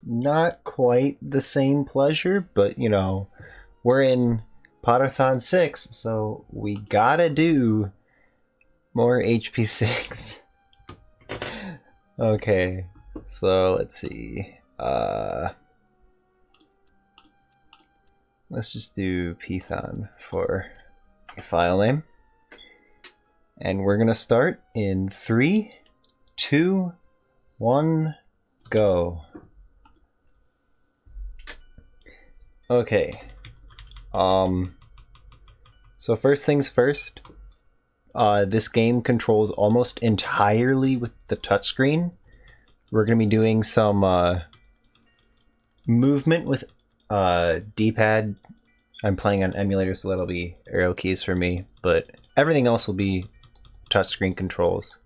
not quite the same pleasure, but you know, we're in Potterthon 6, so we gotta do more HP6. Okay, so let's see. Let's just do Python for a file name. And we're gonna start in 3, 2, 1, go. Okay. So first things first, this game controls almost entirely with the touchscreen. We're going to be doing some movement with D-pad. I'm playing on emulator, so that'll be arrow keys for me, but everything else will be touchscreen controls.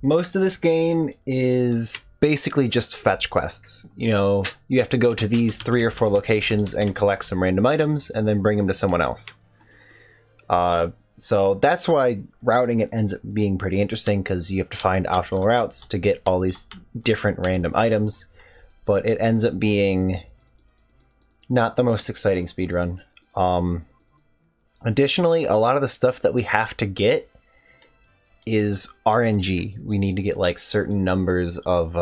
Most of this game is basically just fetch quests. You know, you have to go to these 3 or 4 locations and collect some random items and then bring them to someone else. So that's why routing it ends up being pretty interesting, because you have to find optimal routes to get all these different random items, but it ends up being not the most exciting speedrun. Additionally, a lot of the stuff that we have to get is RNG. We need to get like certain numbers of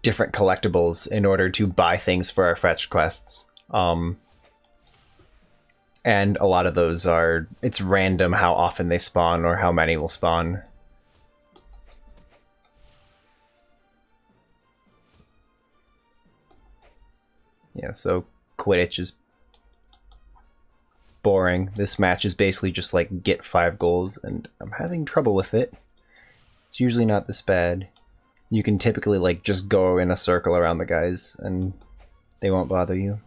different collectibles in order to buy things for our fetch quests. And a lot of those it's random how often they spawn or how many will spawn. Yeah, so Quidditch is boring. This match is basically just like get 5 goals, and I'm having trouble with it. It's usually not this bad. You can typically like just go in a circle around the guys and they won't bother you.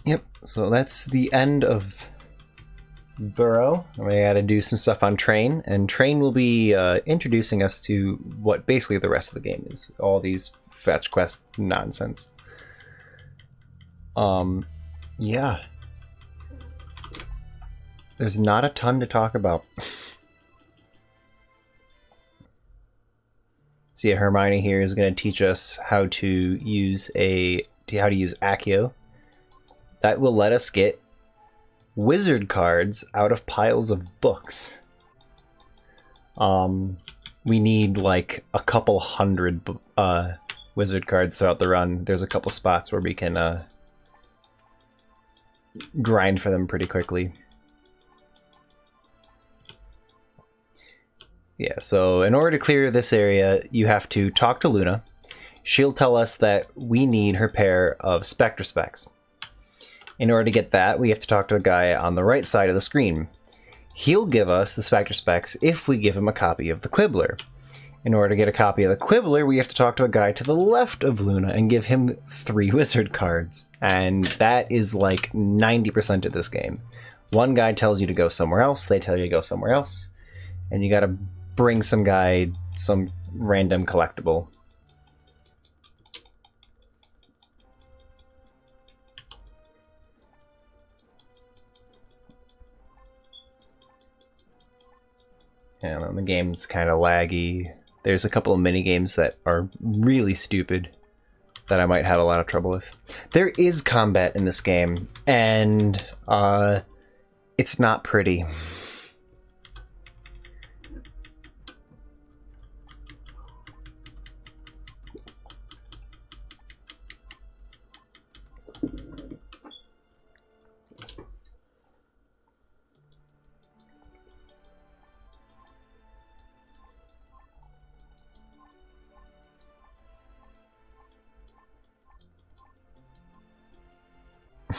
Yep, so that's the end of Burrow. We gotta do some stuff on Train, and Train will be introducing us to what basically the rest of the game is. All these fetch quest nonsense. Yeah. There's not a ton to talk about. So yeah, Hermione here is going to teach us how to use Accio. That will let us get wizard cards out of piles of books. We need like a couple hundred wizard cards throughout the run. There's a couple spots where we can grind for them pretty quickly. Yeah, so in order to clear this area, you have to talk to Luna. She'll tell us that we need her pair of Spectre Specs. In order to get that, we have to talk to the guy on the right side of the screen. He'll give us the Spectre Specs if we give him a copy of the Quibbler. In order to get a copy of the Quibbler, we have to talk to the guy to the left of Luna and give him 3 wizard cards. And that is like 90% of this game. One guy tells you to go somewhere else, they tell you to go somewhere else, and you gotta bring some guy some random collectible. And the game's kind of laggy. There's a couple of mini games that are really stupid that I might have a lot of trouble with. There is combat in this game, and it's not pretty.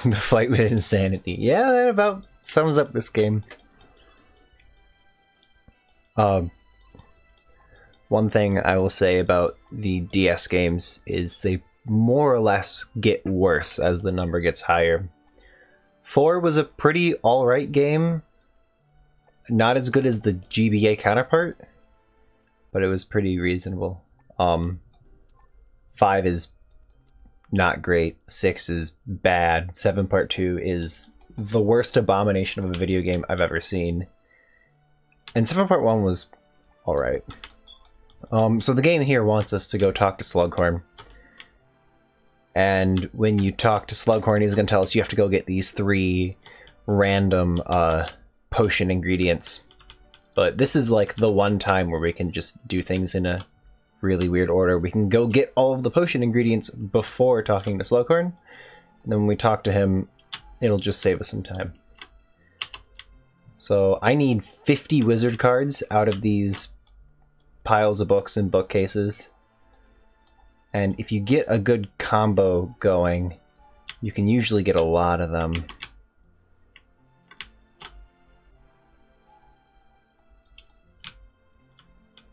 The fight with insanity. Yeah, that about sums up this game. One thing I will say about the DS games is they more or less get worse as the number gets higher. 4 was a pretty alright game. Not as good as the GBA counterpart, but it was pretty reasonable. 5 is not great. 6 is bad. 7 Part 2 is the worst abomination of a video game I've ever seen. And 7 Part 1 was alright. So the game here wants us to go talk to Slughorn. And when you talk to Slughorn, he's going to tell us you have to go get these 3 random potion ingredients. But this is like the one time where we can just do things in a really weird order. We can go get all of the potion ingredients before talking to Slughorn. And then when we talk to him, it'll just save us some time. So I need 50 wizard cards out of these piles of books and bookcases. And if you get a good combo going, you can usually get a lot of them.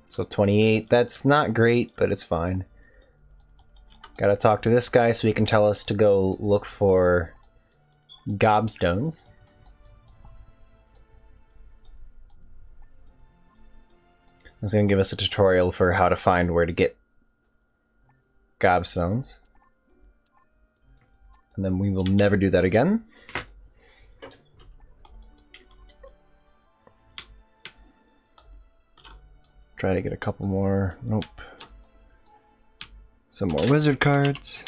So 28, that's not great, but it's fine. Gotta talk to this guy so he can tell us to go look for gobstones. He's gonna give us a tutorial for how to find where to get gobstones. And then we will never do that again. Try to get a couple more. Nope. Some more wizard cards.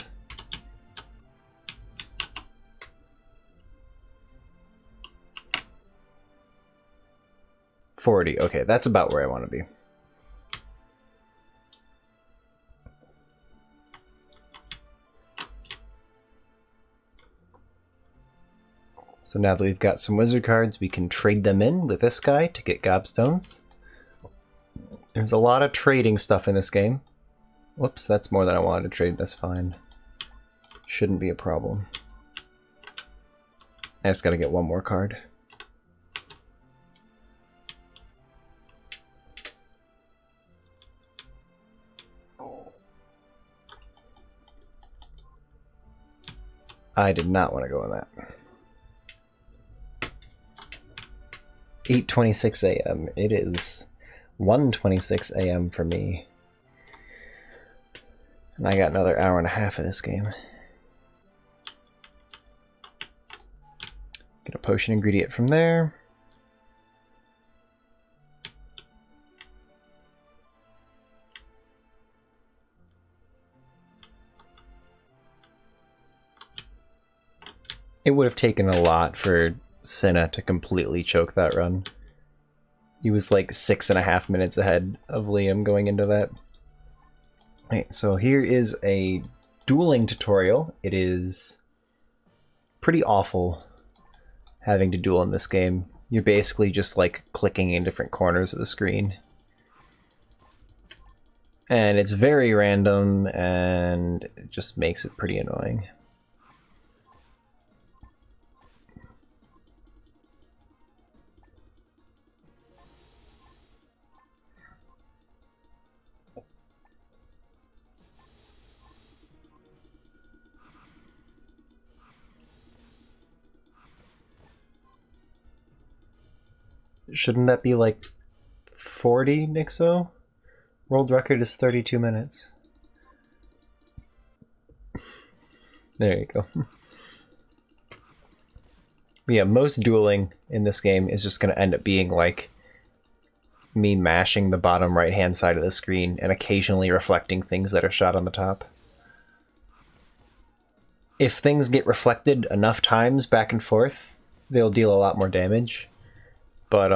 $40. Okay, that's about where I want to be. So now that we've got some wizard cards, we can trade them in with this guy to get gobstones. There's a lot of trading stuff in this game. Whoops, that's more than I wanted to trade. That's fine. Shouldn't be a problem. I just gotta get one more card. I did not want to go on that. 8:26 a.m. It is 1:26 a.m. for me. And I got another hour and a half of this game. Get a potion ingredient from there. It would have taken a lot for Cinna to completely choke that run. He was like 6.5 minutes ahead of Liam going into that. Okay, so here is a dueling tutorial. It is pretty awful having to duel in this game. You're basically just like clicking in different corners of the screen. And it's very random and it just makes it pretty annoying. Shouldn't that be like 40, Nixo? World record is 32 minutes. There you go. Yeah, most dueling in this game is just going to end up being like me mashing the bottom right-hand side of the screen and occasionally reflecting things that are shot on the top. If things get reflected enough times back and forth, they'll deal a lot more damage. But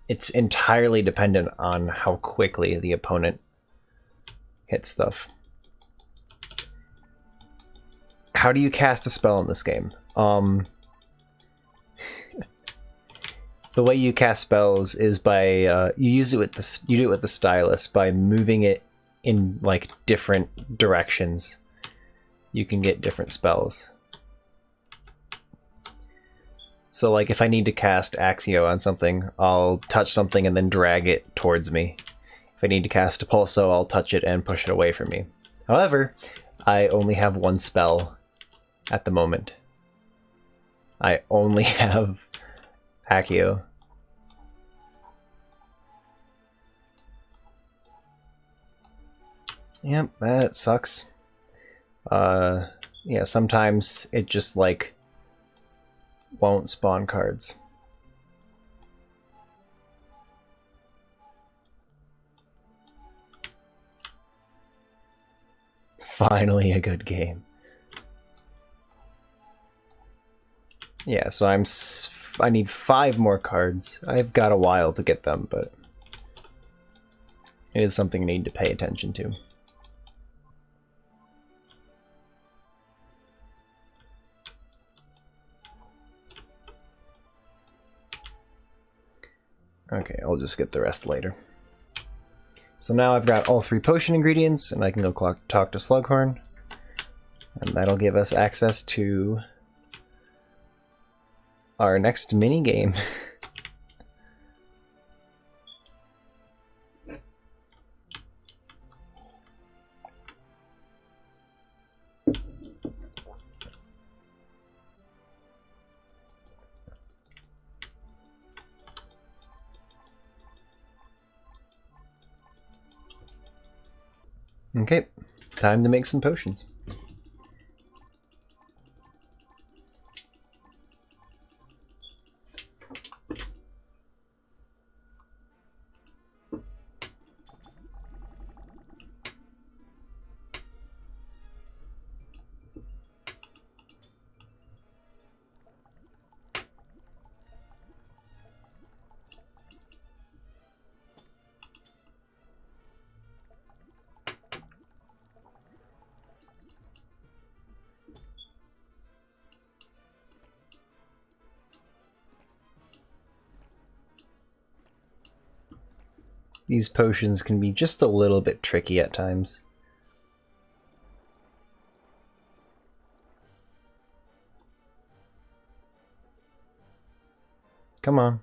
it's entirely dependent on how quickly the opponent hits stuff. How do you cast a spell in this game? The way you cast spells is by you do it with the stylus by moving it in like different directions. You can get different spells. So like if I need to cast Axio on something, I'll touch something and then drag it towards me. If I need to cast a Pulso, I'll touch it and push it away from me. However, I only have one spell at the moment. I only have Accio. Yep, that sucks. Yeah, sometimes it just, like, won't spawn cards. Finally a good game. Yeah, so I need 5 more cards. I've got a while to get them, but it is something I need to pay attention to. Okay, I'll just get the rest later. So now I've got all 3 potion ingredients, and I can go talk to Slughorn. And that'll give us access to our next mini game. Okay, time to make some potions. These potions can be just a little bit tricky at times. Come on.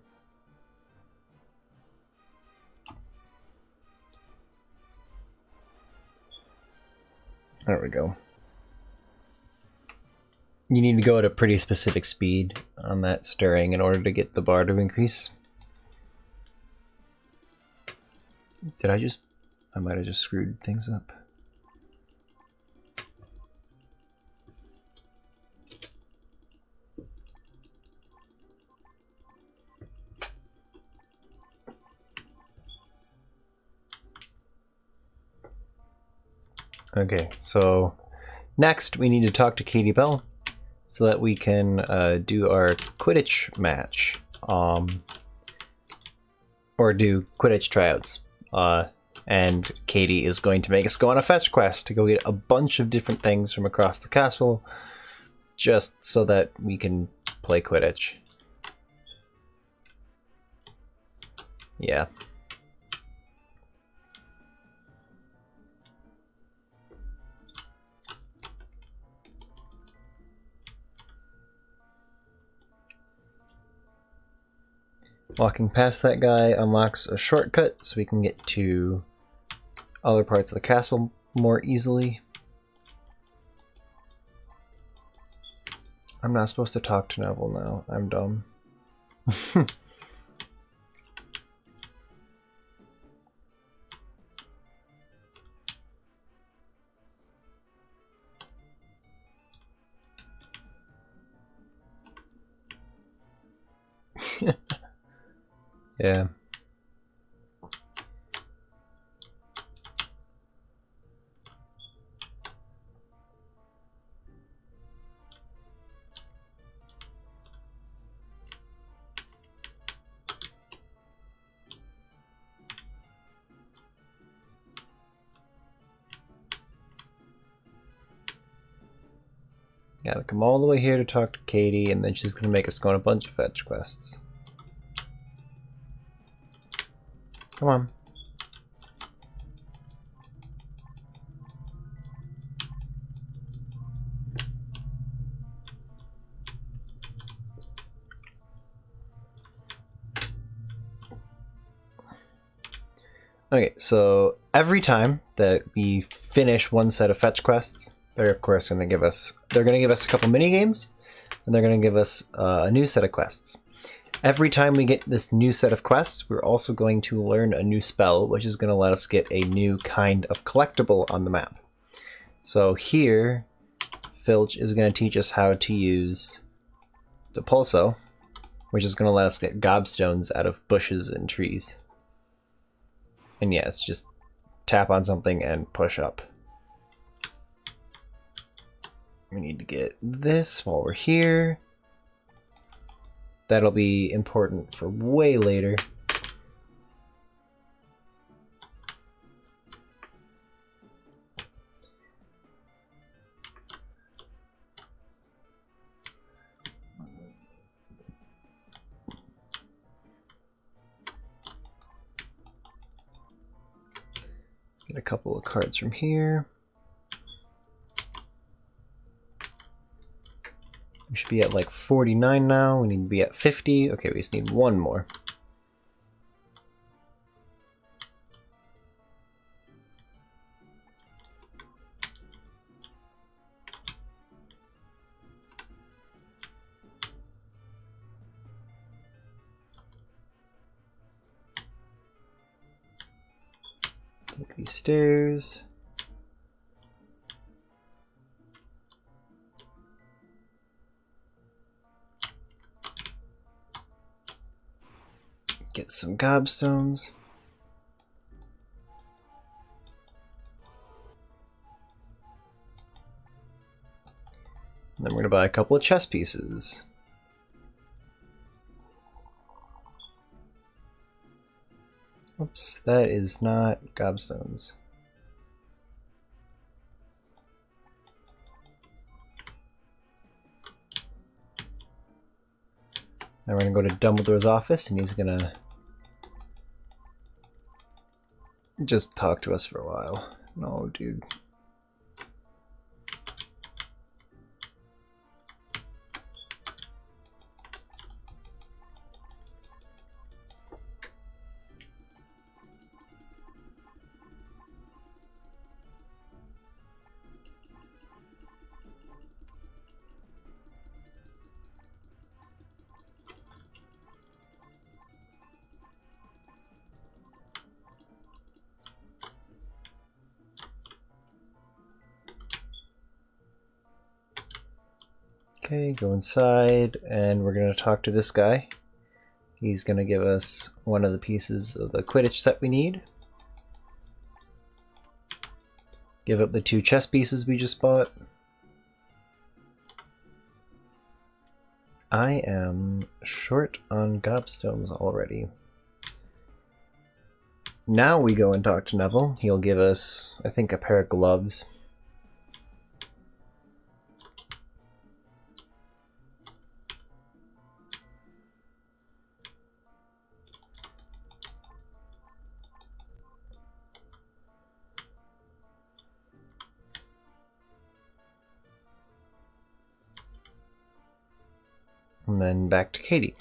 There we go. You need to go at a pretty specific speed on that stirring in order to get the bar to increase. Did I might have just screwed things up. Okay, so next we need to talk to Katie Bell so that we can do our Quidditch match, or do Quidditch tryouts. And Katie is going to make us go on a fetch quest to go get a bunch of different things from across the castle, just so that we can play Quidditch. Yeah. Walking past that guy unlocks a shortcut so we can get to other parts of the castle more easily. I'm not supposed to talk to Neville now. I'm dumb. Yeah. Gotta come all the way here to talk to Katie, and then she's gonna make us go on a bunch of fetch quests. Come on. Okay, so every time that we finish one set of fetch quests, they're of course going to give us a couple mini games, and they're going to give us a new set of quests. Every time we get this new set of quests, we're also going to learn a new spell, which is going to let us get a new kind of collectible on the map. So here, Filch is going to teach us how to use Depulso, which is going to let us get gobstones out of bushes and trees. And yeah, it's just tap on something and push up. We need to get this while we're here. That'll be important for way later. Get a couple of cards from here. We should be at like 49 now. We need to be at 50. Okay, we just need one more. Take these stairs. Get some gobstones. And then we're going to buy a couple of chess pieces. Oops, that is not gobstones. Now we're going to go to Dumbledore's office and he's going to just talk to us for a while. No, dude. Okay, go inside, and we're going to talk to this guy. He's going to give us one of the pieces of the Quidditch set we need. Give up the 2 chess pieces we just bought. I am short on gobstones already. Now we go and talk to Neville. He'll give us, I think, a pair of gloves. And then back to Katie.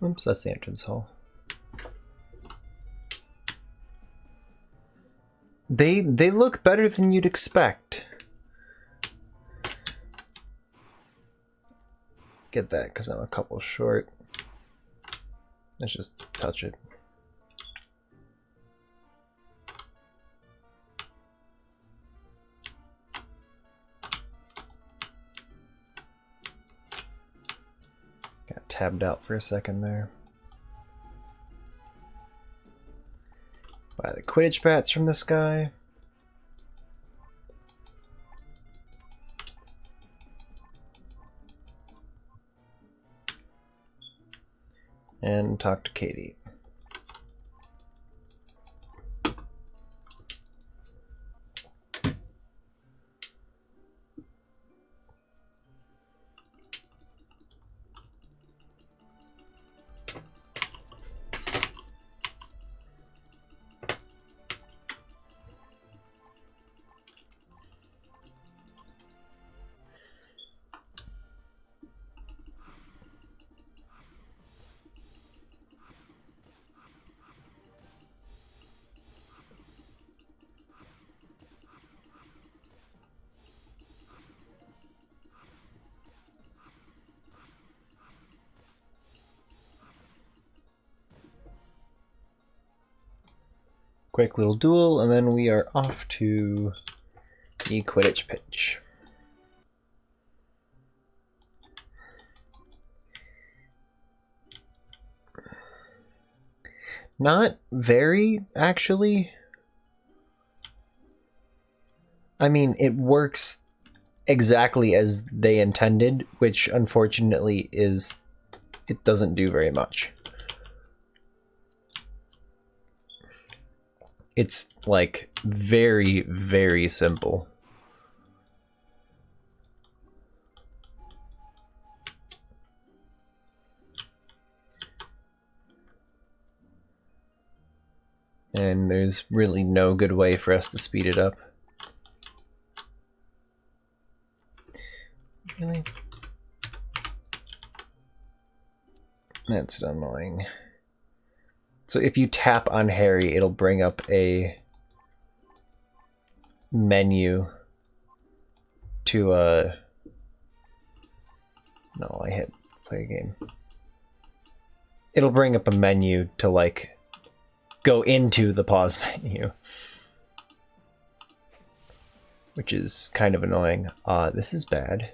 Oops, that's the entrance hall. They look better than you'd expect. Get that because I'm a couple short. Let's just touch it. Got tabbed out for a second there. Buy the Quidditch bats from this guy. And talk to Katie. quick little duel, and then we are off to the Quidditch pitch. Not very, actually. I mean, it works exactly as they intended, which unfortunately is, it doesn't do very much. It's like very, very simple. And there's really no good way for us to speed it up. Really? That's annoying. So if you tap on Harry, it'll bring up a menu to no, I hit play a game. It'll bring up a menu to like go into the pause menu, which is kind of annoying. This is bad.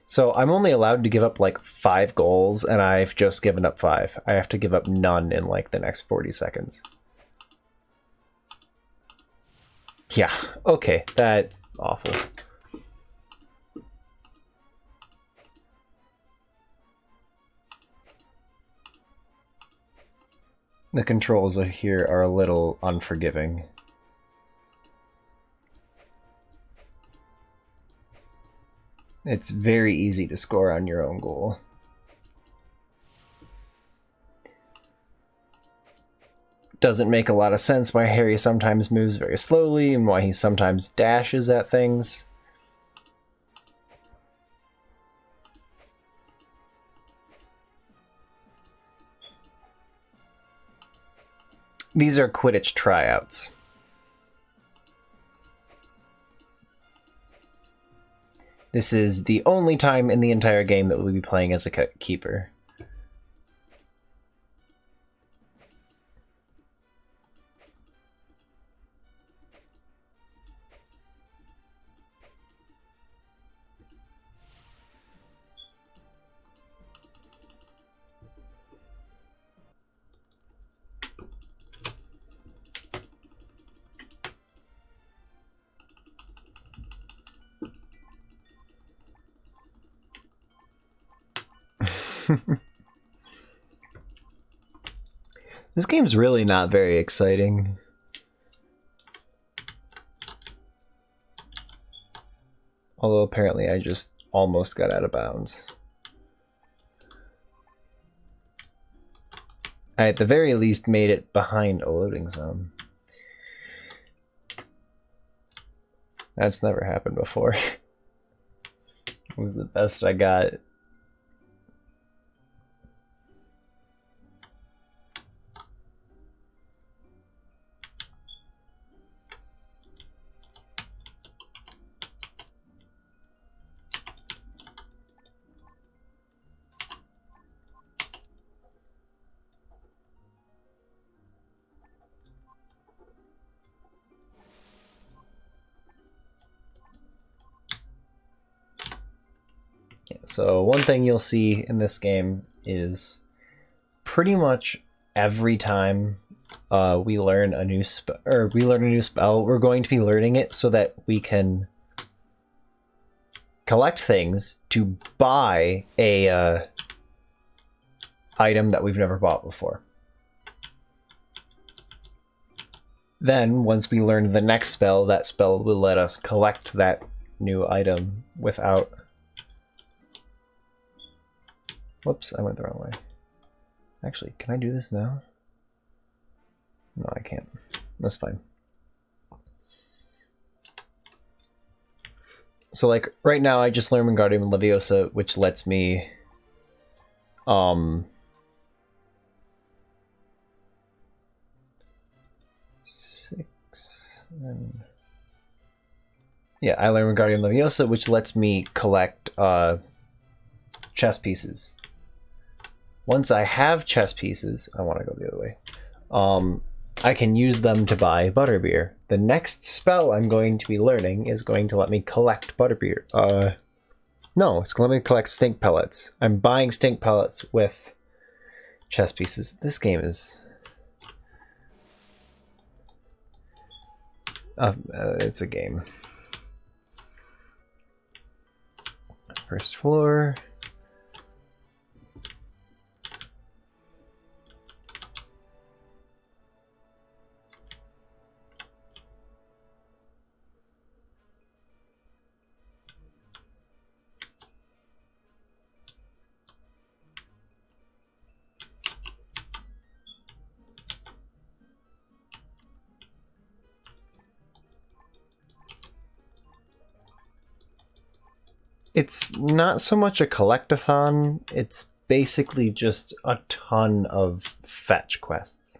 So I'm only allowed to give up like 5 goals, and I've just given up 5. I have to give up none in like the next 40 seconds. Yeah, okay, that's awful. The controls here are a little unforgiving. It's very easy to score on your own goal. Doesn't make a lot of sense why Harry sometimes moves very slowly and why he sometimes dashes at things. These are Quidditch tryouts. This is the only time in the entire game that we'll be playing as a keeper. This game's really not very exciting. Although apparently I just almost got out of bounds. I at the very least made it behind a loading zone. That's never happened before. It was the best I got. So one thing you'll see in this game is pretty much every time we learn a new spell, we're going to be learning it so that we can collect things to buy a item that we've never bought before. Then, once we learn the next spell, that spell will let us collect that new item without... Whoops, I went the wrong way. Actually, can I do this now? No, I can't. That's fine. So, like, right now I just learned Wingardium Leviosa, which lets me... Yeah, I learned Wingardium Leviosa, which lets me collect chess pieces. Once I have chess pieces, I want to go the other way. I can use them to buy butterbeer. The next spell I'm going to be learning is going to let me collect butterbeer. No, it's going to let me collect stink pellets. I'm buying stink pellets with chess pieces. This game is... it's a game. First floor. It's not so much a collectathon, it's basically just a ton of fetch quests.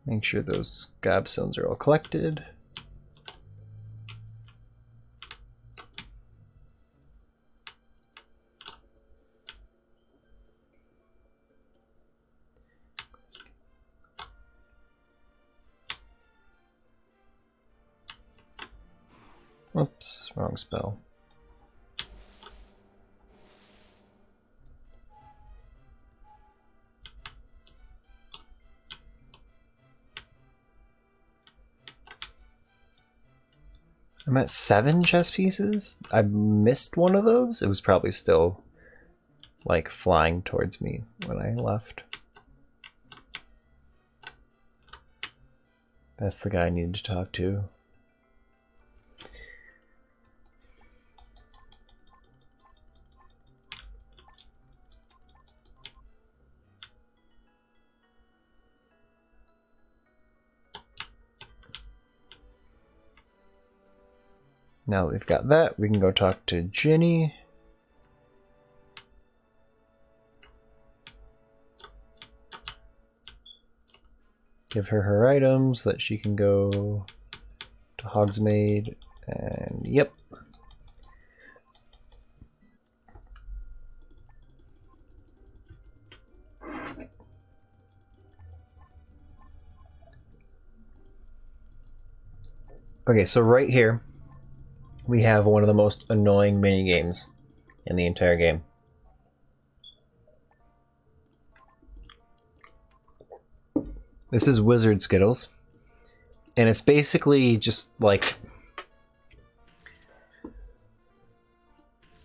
Make sure those gobstones are all collected. Whoops, wrong spell. I'm at 7 chess pieces? I missed one of those? It was probably still, like, flying towards me when I left. That's the guy I needed to talk to. Now that we've got that, we can go talk to Ginny. Give her her items so that she can go to Hogsmeade, and yep. Okay, so right here, we have one of the most annoying mini games in the entire game. This is Wizard Skittles, and it's basically just like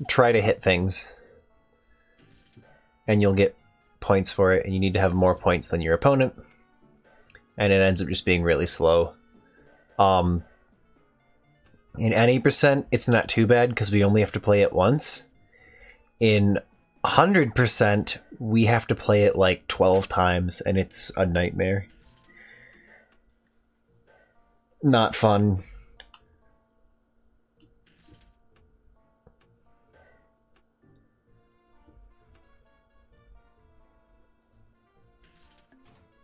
try to hit things, and you'll get points for it, and you need to have more points than your opponent, and it ends up just being really slow. In any percent, it's not too bad because we only have to play it once. In 100%, we have to play it like 12 times, and it's a nightmare. Not fun.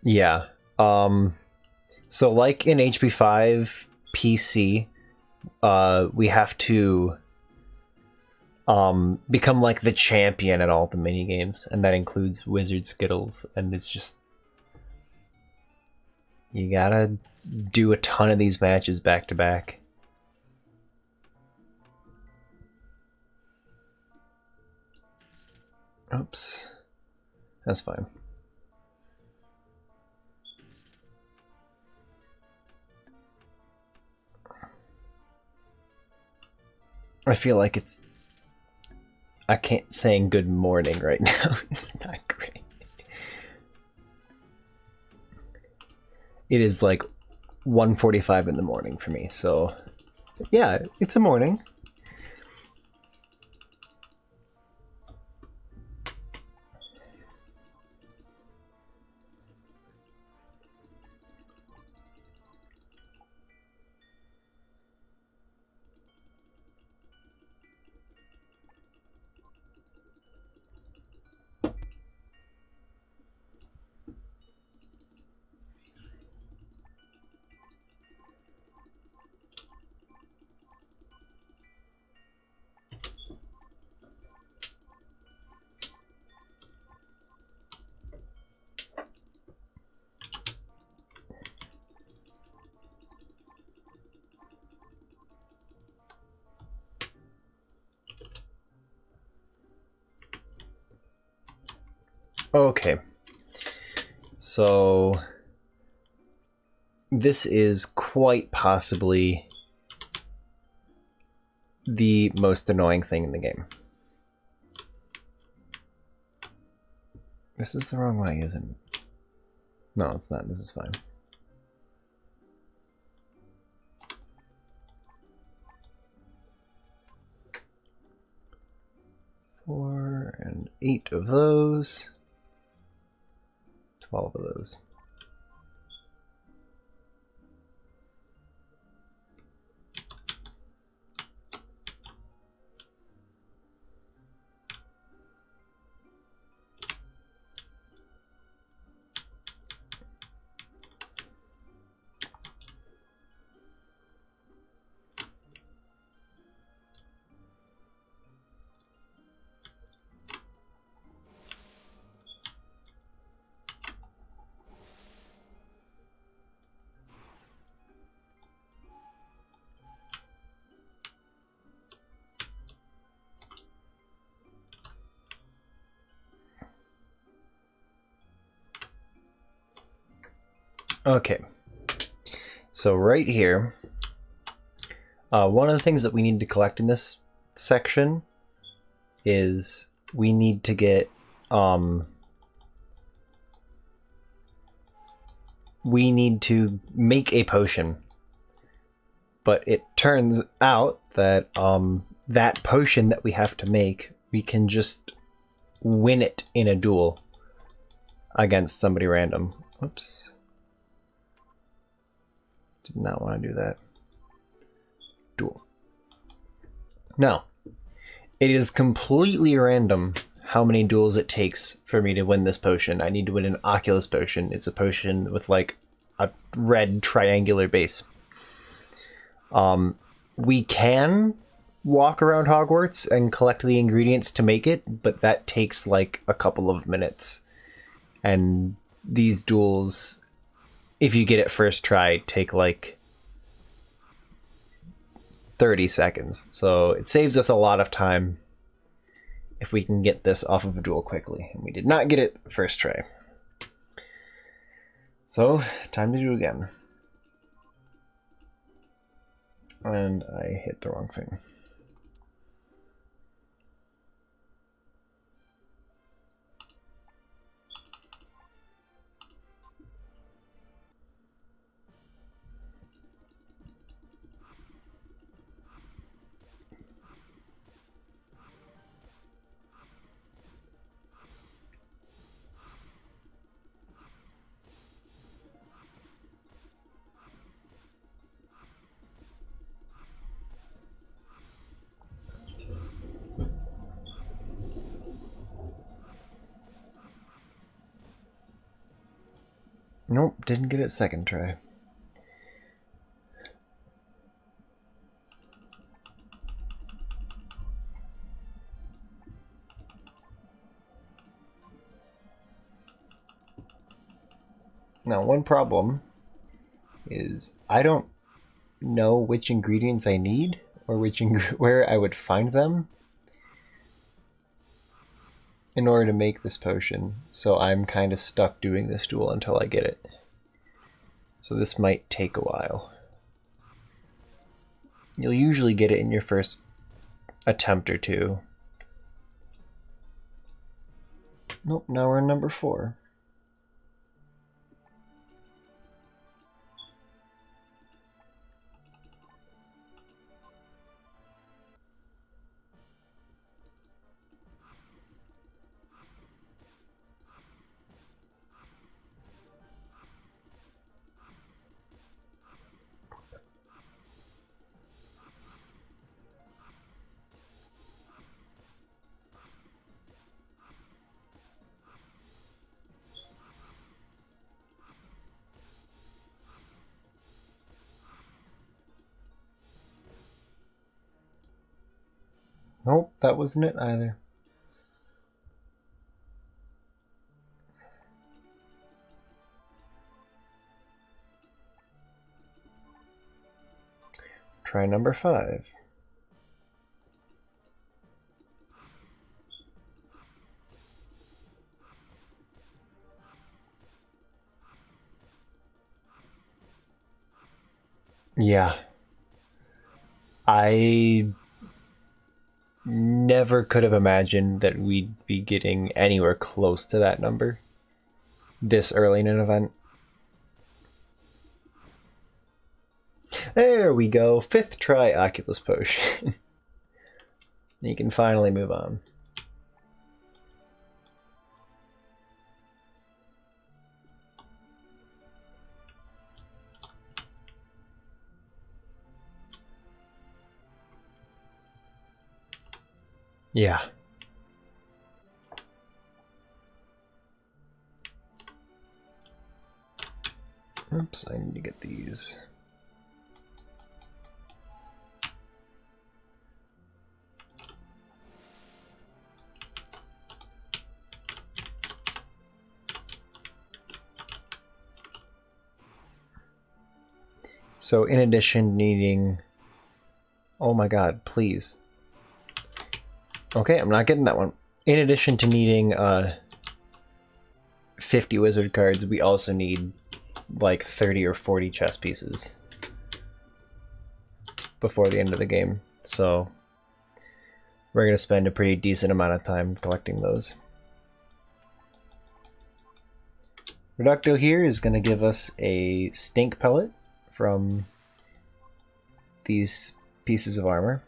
Yeah. So like in HP5 PC, we have to become like the champion at all the mini games, and that includes Wizard Skittles, and it's just you gotta do a ton of these matches back to back. Oops, that's fine. I feel like I can't saying good morning right now. It's not great. It is like 1:45 in the morning for me, so yeah, it's a morning. Okay. So this is quite possibly the most annoying thing in the game. This is the wrong way, isn't it? No, it's not. This is fine. Four and 8 of those. 12 of those. Okay, so right here, one of the things that we need to collect in this section is we need to get, we need to make a potion. But it turns out that that potion that we have to make, we can just win it in a duel against somebody random. Oops. Did not want to do that. Duel. Now, it is completely random how many duels it takes for me to win this potion. I need to win an Oculus potion. It's a potion with like a red triangular base. We can walk around Hogwarts and collect the ingredients to make it, but that takes like a couple of minutes. And these duels, if you get it first try, take like 30 seconds. So it saves us a lot of time if we can get this off of a duel quickly. And we did not get it first try. So, time to do it again. And I hit the wrong thing. Nope, didn't get it second try. Now, one problem is I don't know which ingredients I need or where I would find them in order to make this potion, so I'm kind of stuck doing this duel until I get it. So this might take a while. You'll usually get it in your first attempt or two. Nope, now we're in number 4. Nope, that wasn't it either. Try number 5. Yeah. I never could have imagined that we'd be getting anywhere close to that number this early in an event. There we go. 5th try Oculus Potion. You can finally move on. Yeah. Oops, I need to get these. So in addition needing... Oh my god, please. Okay, I'm not getting that one. In addition to needing 50 wizard cards, we also need like 30 or 40 chess pieces before the end of the game. So we're going to spend a pretty decent amount of time collecting those. Reducto here is going to give us a stink pellet from these pieces of armor.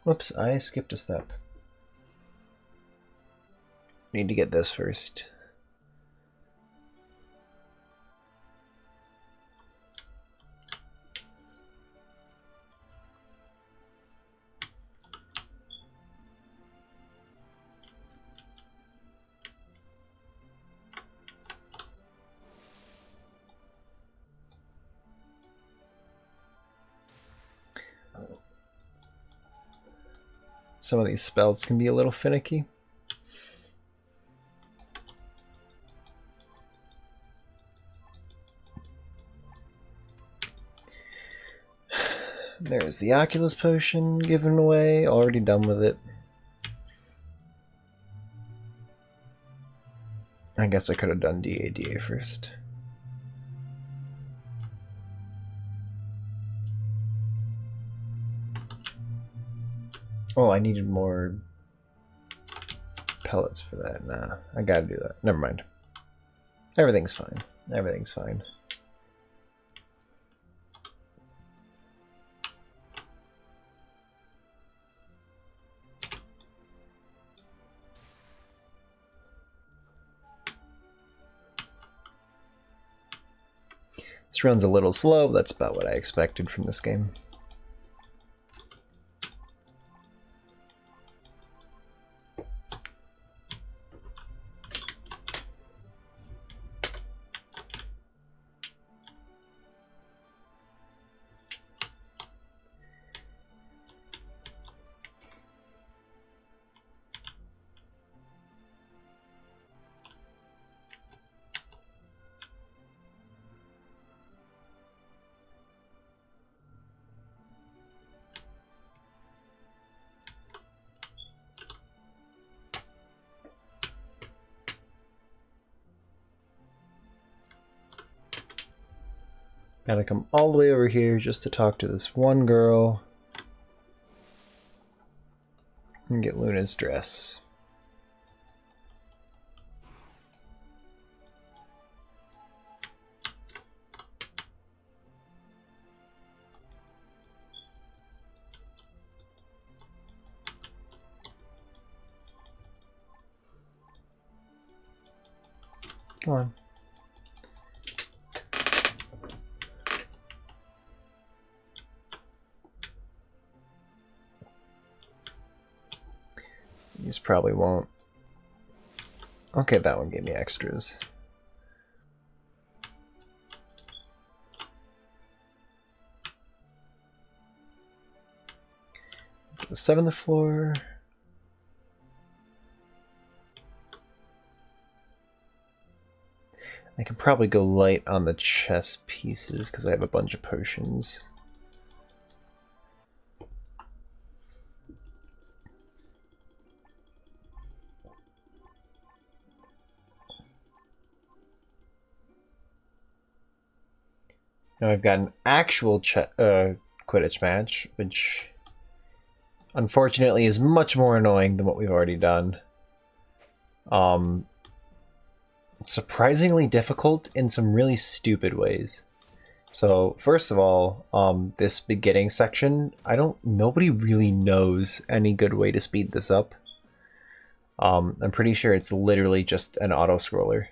Whoops, I skipped a step. Need to get this first. Some of these spells can be a little finicky. There's the Oculus Potion given away, already done with it. I guess I could have done DADA first. Oh, I needed more pellets for that. Nah, I gotta do that. Never mind. Everything's fine. Everything's fine. This run's a little slow, but that's about what I expected from this game. Gotta come all the way over here just to talk to this one girl and get Luna's dress. Come on. These probably won't. Okay, that one gave me extras. The 7th floor. I can probably go light on the chess pieces because I have a bunch of potions. Now I've got an actual Quidditch match, which unfortunately is much more annoying than what we've already done. Surprisingly difficult in some really stupid ways. So first of all, this beginning section, nobody really knows any good way to speed this up. I'm pretty sure it's literally just an auto-scroller.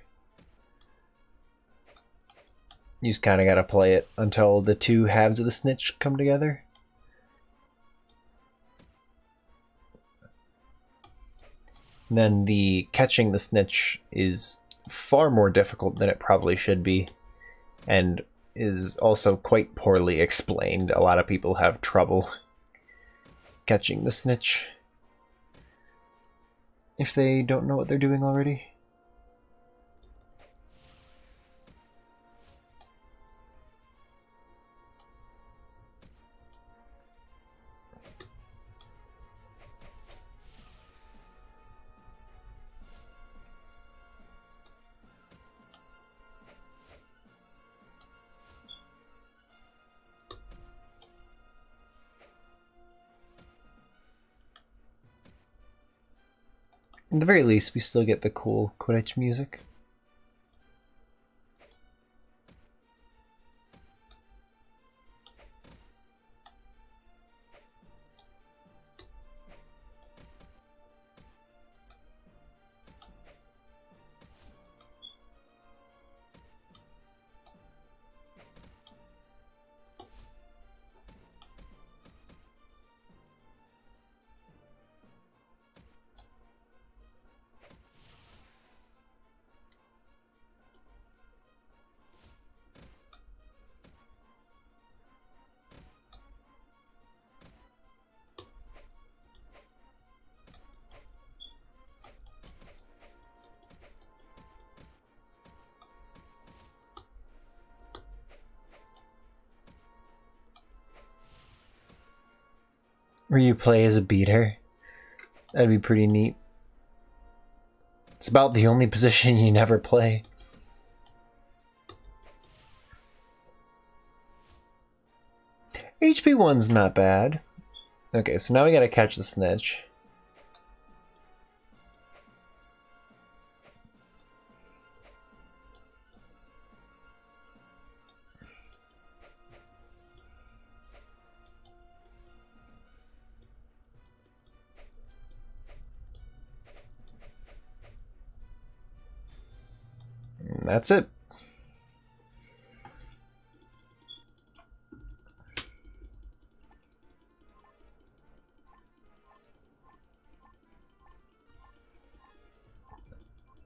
You just kind of gotta play it until the two halves of the snitch come together. And then the catching the snitch is far more difficult than it probably should be, and is also quite poorly explained. A lot of people have trouble catching the snitch if they don't know what they're doing already. At the very least, we still get the cool Quidditch music. Where you play as a beater. That'd be pretty neat. It's about the only position you never play. HP1's not bad. Okay, so now we gotta catch the snitch. And that's it.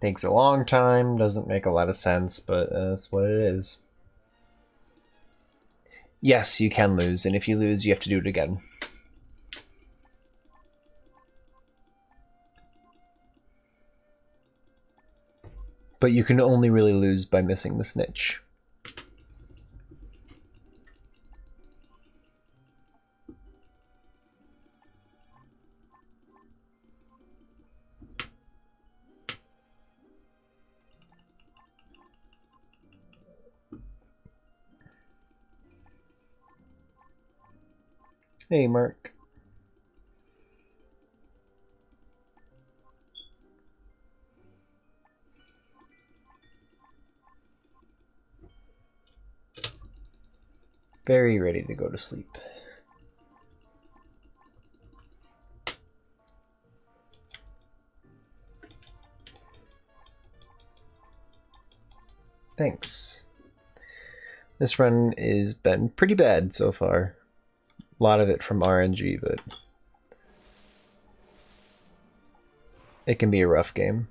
Takes a long time, doesn't make a lot of sense, but that's what it is. Yes, you can lose, and if you lose, you have to do it again. But you can only really lose by missing the snitch. Hey, Mark. Very ready to go to sleep. Thanks. This run has been pretty bad so far. A lot of it from RNG, but it can be a rough game.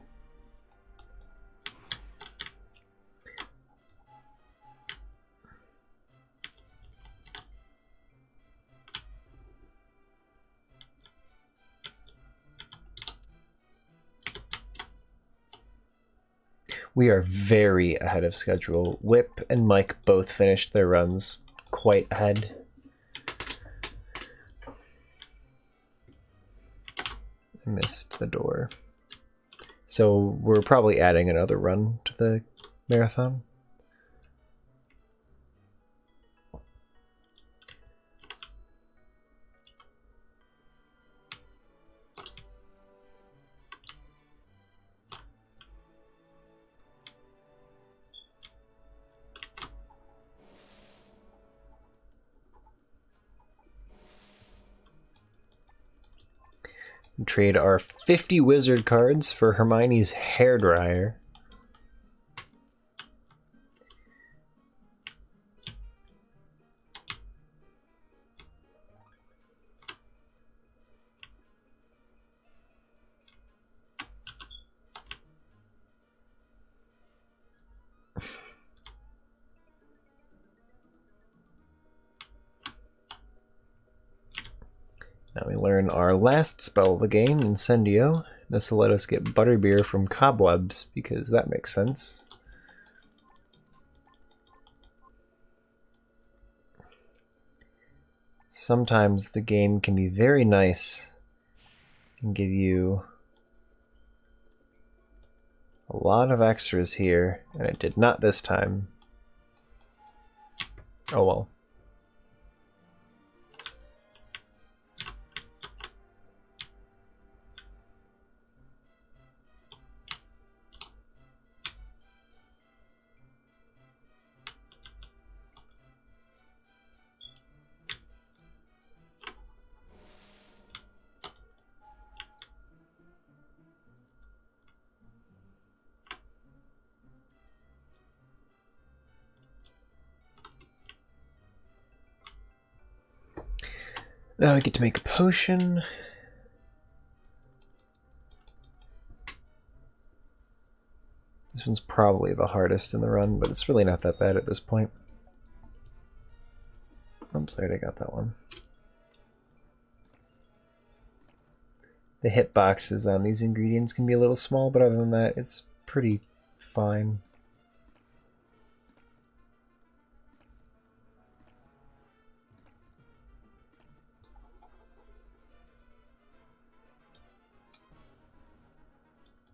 We are very ahead of schedule. Whip and Mike both finished their runs quite ahead. I missed the door. So we're probably adding another run to the marathon. Trade our 50 wizard cards for Hermione's hairdryer. Now we learn our last spell of the game, Incendio. This will let us get butterbeer from cobwebs, because that makes sense. Sometimes the game can be very nice and give you a lot of extras here, and it did not this time. Oh well. Now we get to make a potion. This one's probably the hardest in the run, but it's really not that bad at this point. I'm sorry, I got that one. The hitboxes on these ingredients can be a little small, but other than that, it's pretty fine.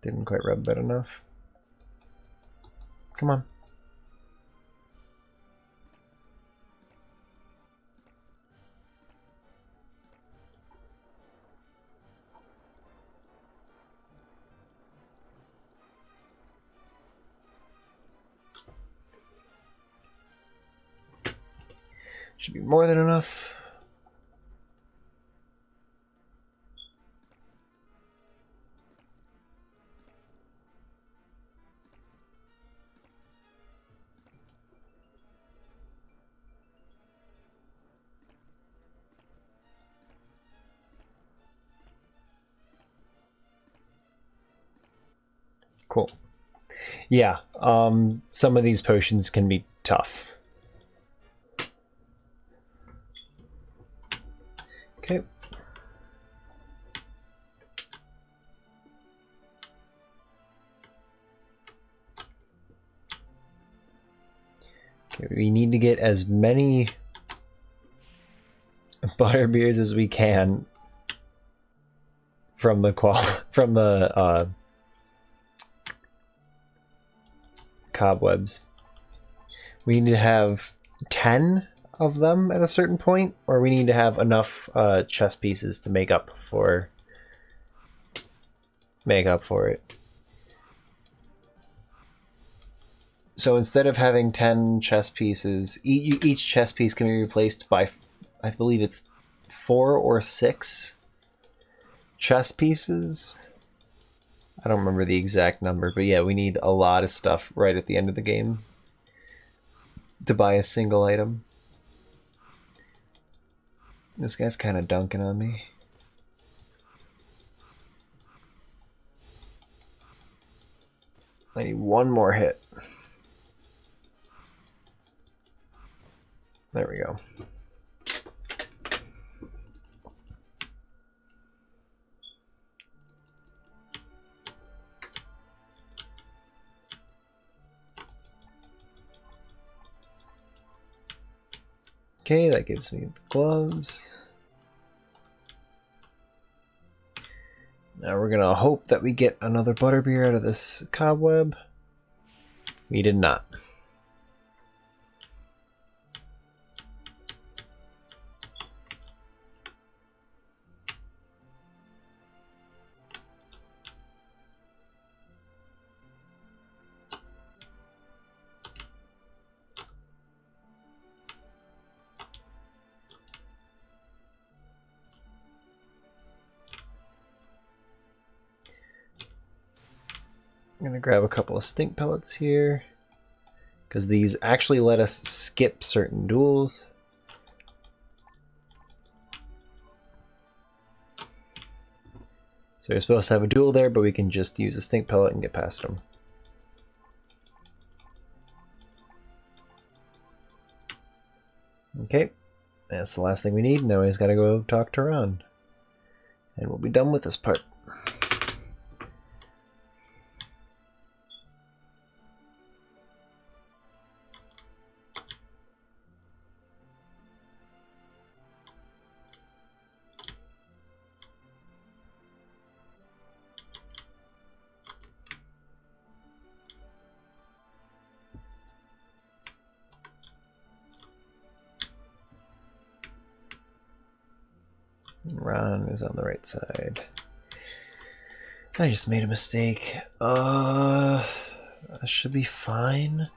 Didn't quite rub that enough. Come on. Should be more than enough. Cool. Yeah, some of these potions can be tough. Okay. Okay, we need to get as many butterbeers as we can from the cobwebs. We need to have 10 of them at a certain point, or we need to have enough chess pieces to make up for it. So instead of having 10 chess pieces, each chess piece can be replaced by, I believe it's 4 or 6 chess pieces. I don't remember the exact number, but yeah, we need a lot of stuff right at the end of the game to buy a single item. This guy's kind of dunking on me. I need one more hit. There we go. Okay, that gives me the gloves. Now we're gonna hope that we get another butterbeer out of this cobweb. We did not. I'm gonna grab a couple of stink pellets here, because these actually let us skip certain duels. So you're supposed to have a duel there, but we can just use a stink pellet and get past them. Okay, that's the last thing we need. Now we just gotta go talk to Ron. And we'll be done with this part. Ron is on the right side. I just made a mistake. That should be fine.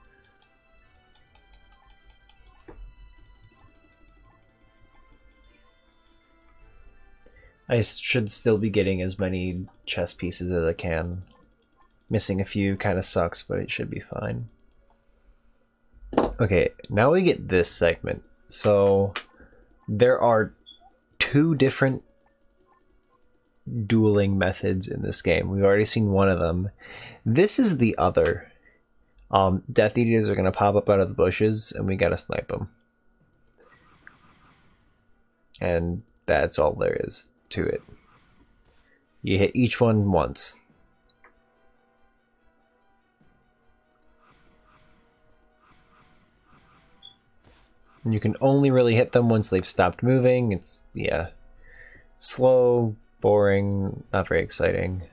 I should still be getting as many chess pieces as I can. Missing a few kind of sucks, but it should be fine. Okay, now we get this segment. So there are 2 different dueling methods in this game. We've already seen one of them. This is the other. Death Eaters are going to pop up out of the bushes, and we got to snipe them. And that's all there is to it. You hit each one once. And you can only really hit them once they've stopped moving. It's, yeah, slow, boring, not very exciting.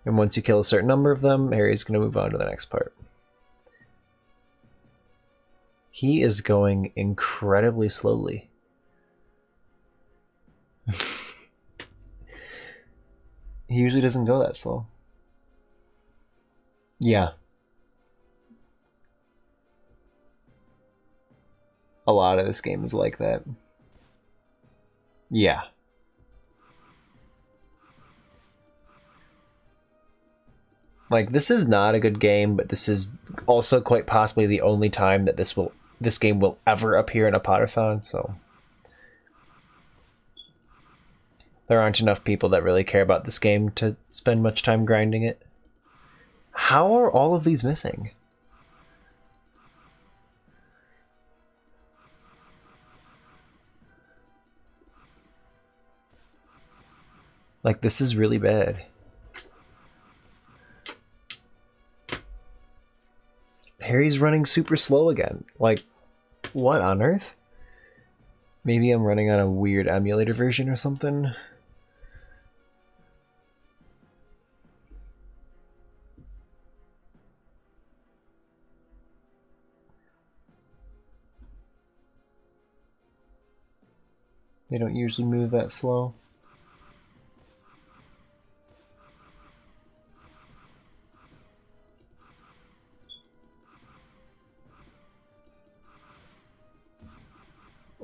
And once you kill a certain number of them, Harry's going to move on to the next part. He is going incredibly slowly. He usually doesn't go that slow. Yeah. A lot of this game is like that. Yeah. Like, this is not a good game, but this is also quite possibly the only time that this game will ever appear in a Potterthon, so there aren't enough people that really care about this game to spend much time grinding it. How are all of these missing? Like, this is really bad. Harry's running super slow again. Like, what on earth? Maybe I'm running on a weird emulator version or something. They don't usually move that slow.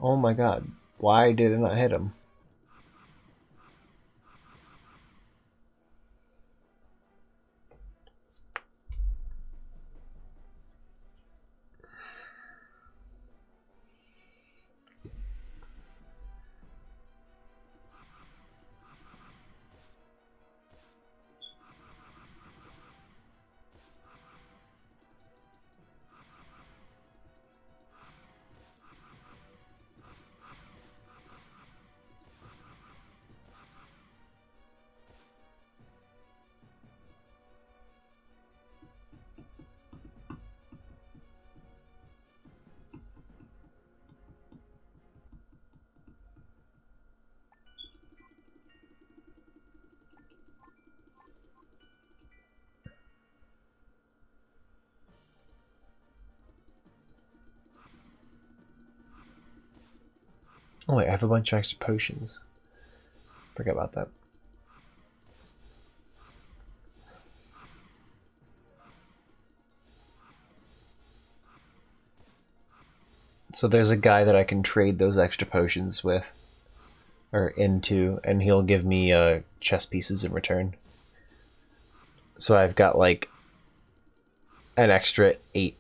Oh my god, why did it not hit him? Oh wait, I have a bunch of extra potions. Forget about that. So there's a guy that I can trade those extra potions with. or into, and he'll give me chess pieces in return. So I've got like an extra 8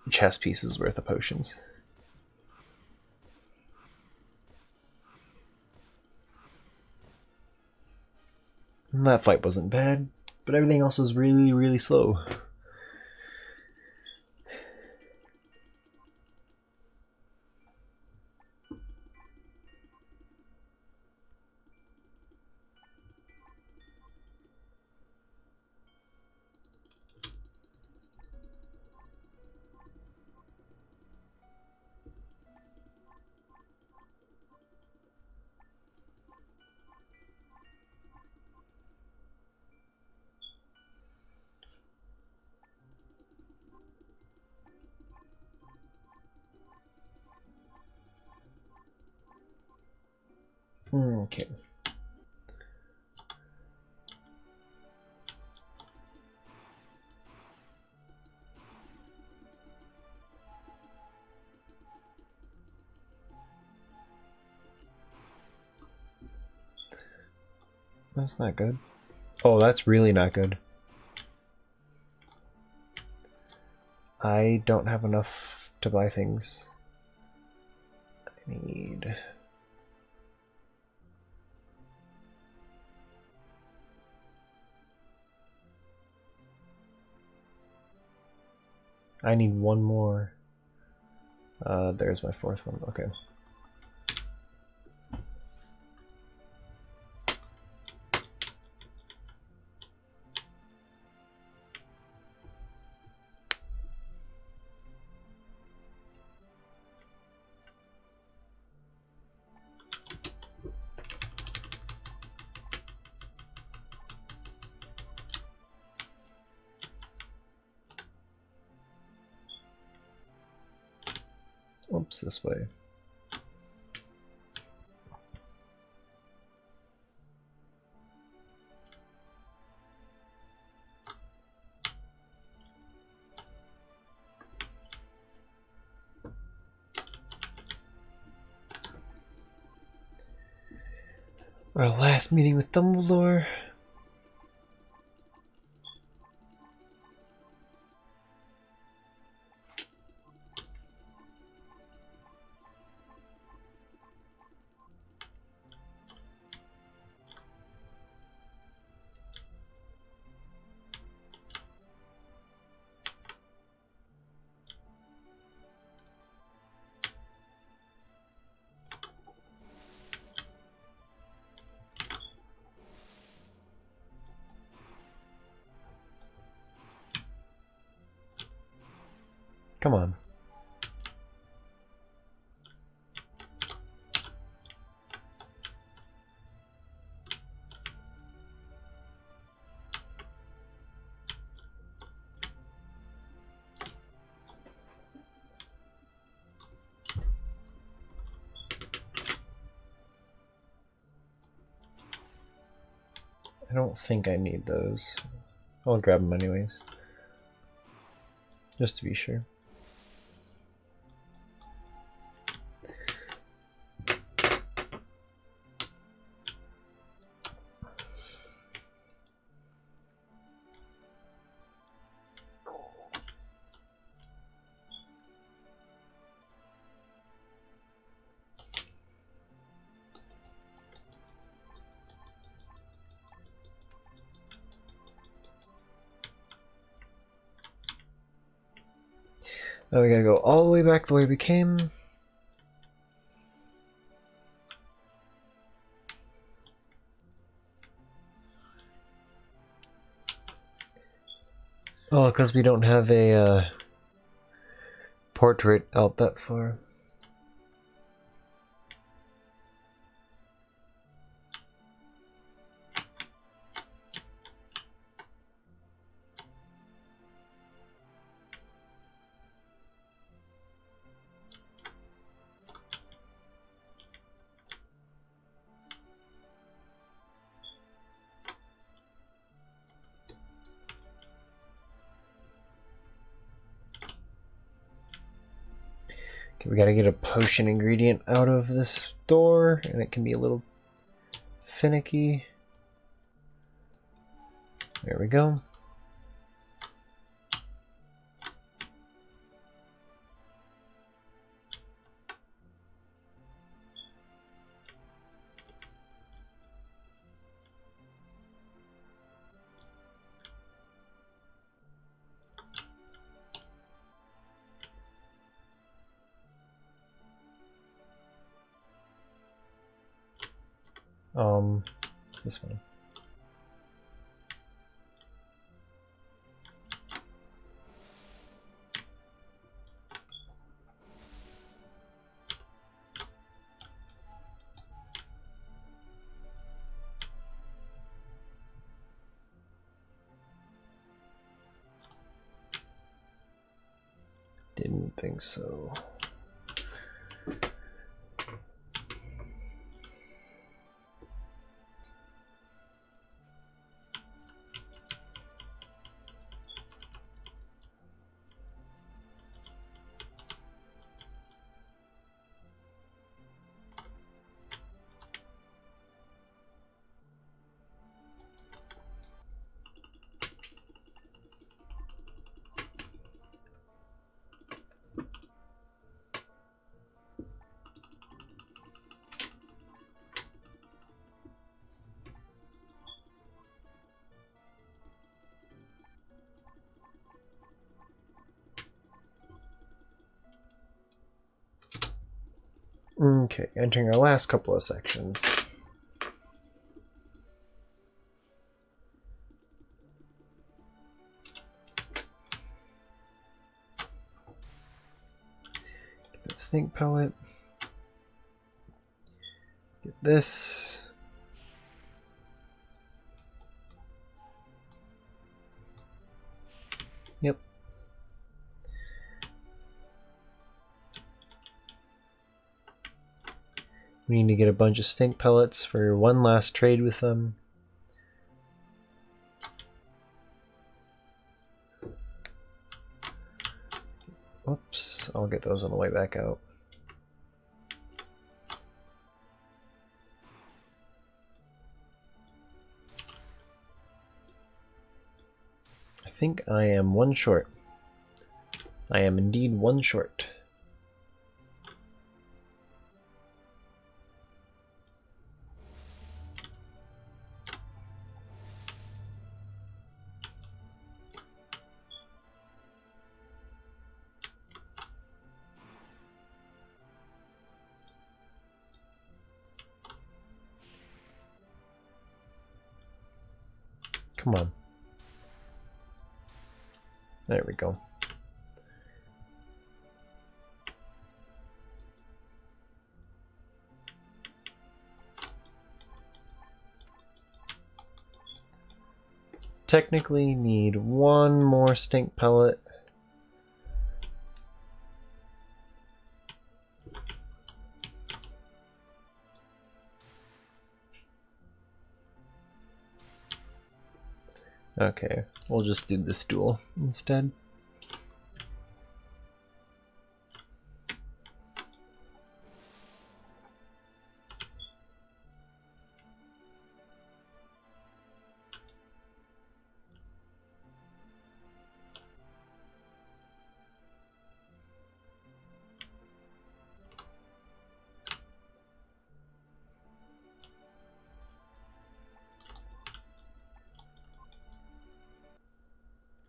chess pieces worth of potions. And that fight wasn't bad, but everything else was really, really slow. Okay. That's not good. Oh, that's really not good. I don't have enough to buy things. I need... I need one more. There's my 4th one. Okay. Oops, this way. Our last meeting with Dumbledore. Come on. I don't think I need those. I'll grab them anyways. Just to be sure. Now we gotta go all the way back the way we came. Oh, because we don't have a portrait out that far. We gotta get a potion ingredient out of this door, and it can be a little finicky. There we go. What's this one? Didn't think so. Okay, entering our last couple of sections. Get that snake pellet. Get this. Yep. We need to get a bunch of stink pellets for one last trade with them. Whoops, I'll get those on the way back out. I think I am one short. I am indeed one short. Come on. There we go. Technically need one more stink pellet. Okay, we'll just do this duel instead.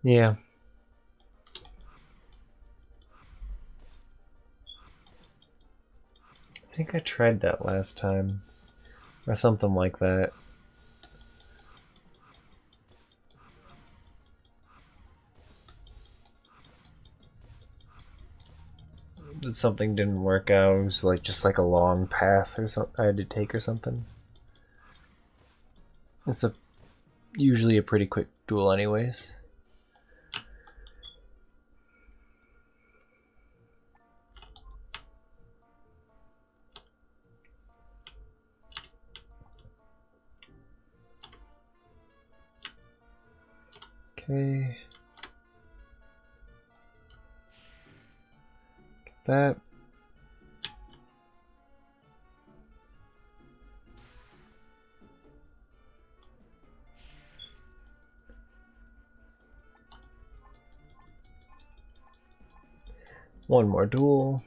Yeah. I think I tried that last time, or something like that. Something didn't work out. It was like just like a long path or something I had to take or something. It's usually a pretty quick duel anyways. Okay. Get that. One more duel.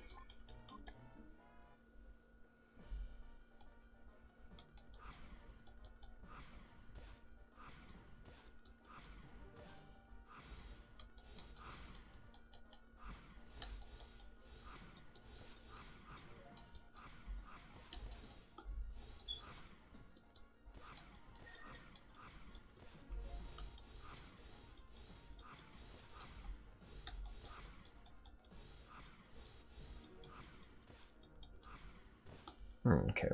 Okay.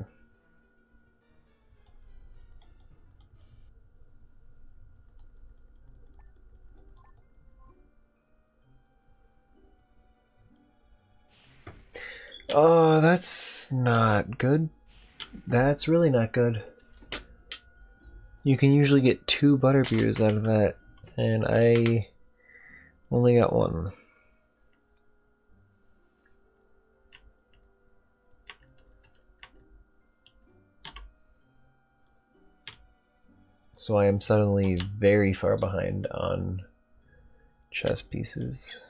Oh, that's not good. That's really not good. You can usually get 2 butterbeers out of that, and I only got 1. So I am suddenly very far behind on chess pieces.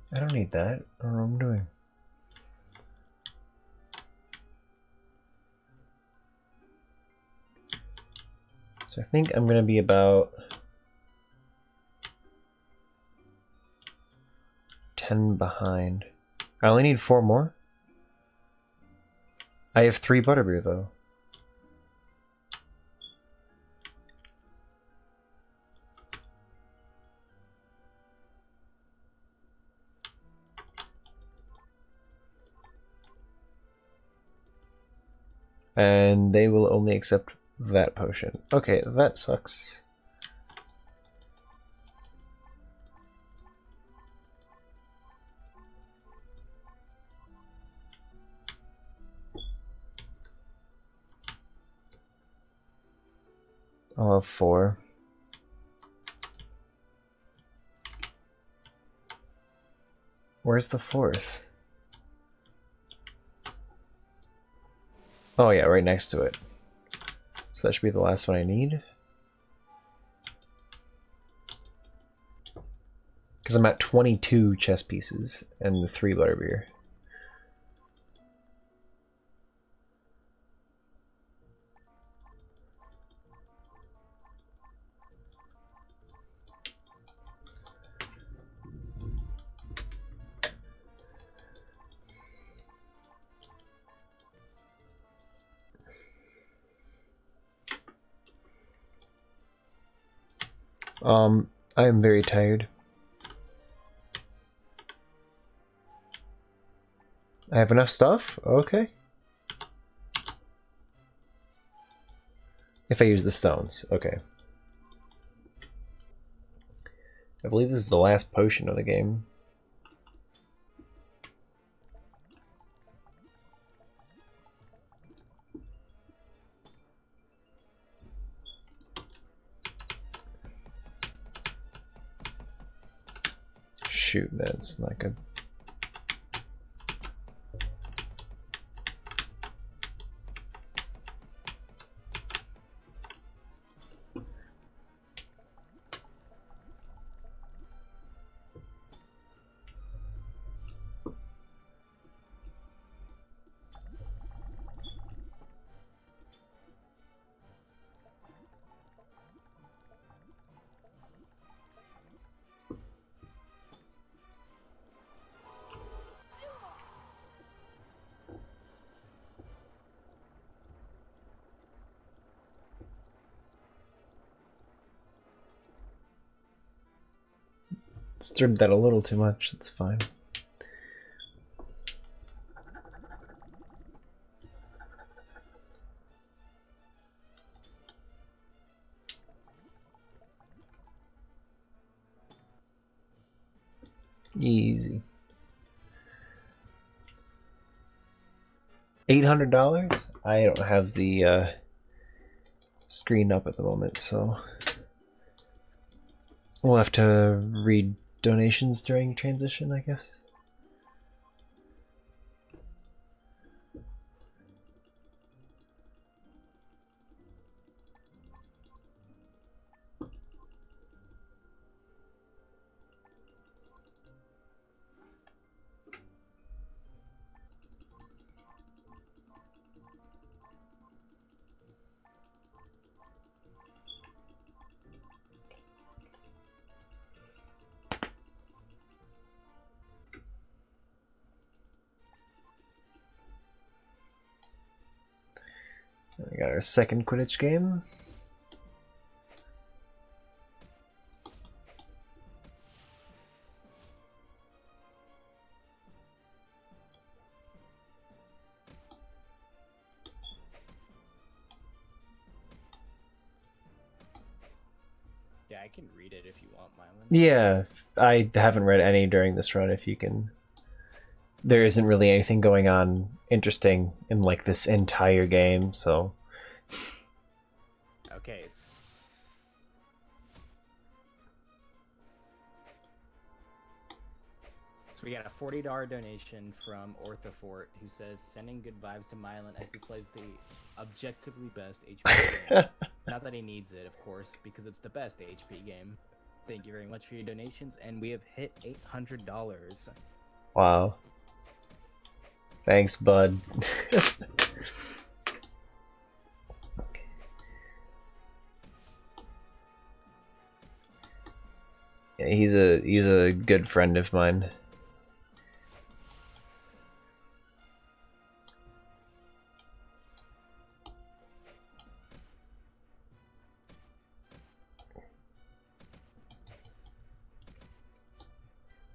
I don't need that. I don't know what I'm doing. So I think I'm going to be about 10 behind. I only need 4 more. I have 3 butterbeer though. And they will only accept that potion. Okay, that sucks. I'll have 4. Where's the 4th? Oh yeah, right next to it. So that should be the last one I need. Because I'm at 22 chess pieces and 3 butterbeer. I am very tired. I have enough stuff? Okay. If I use the stones, okay. I believe this is the last potion of the game. Shoot, that's not good. Stirred that a little too much, it's fine. Easy. $800? I don't have the screen up at the moment, so we'll have to read donations during transition, I guess. We got our second Quidditch game. Yeah, I can read it if you want, Myelin. Yeah, I haven't read any during this run. If you can, there isn't really anything going on interesting in like this entire game, so. Okay. So we got a $40 donation from Orthofort, who says, sending good vibes to Myelin as he plays the objectively best HP game. Not that he needs it, of course, because it's the best HP game. Thank you very much for your donations, and we have hit $800. Wow. Thanks, bud. Yeah, he's a good friend of mine.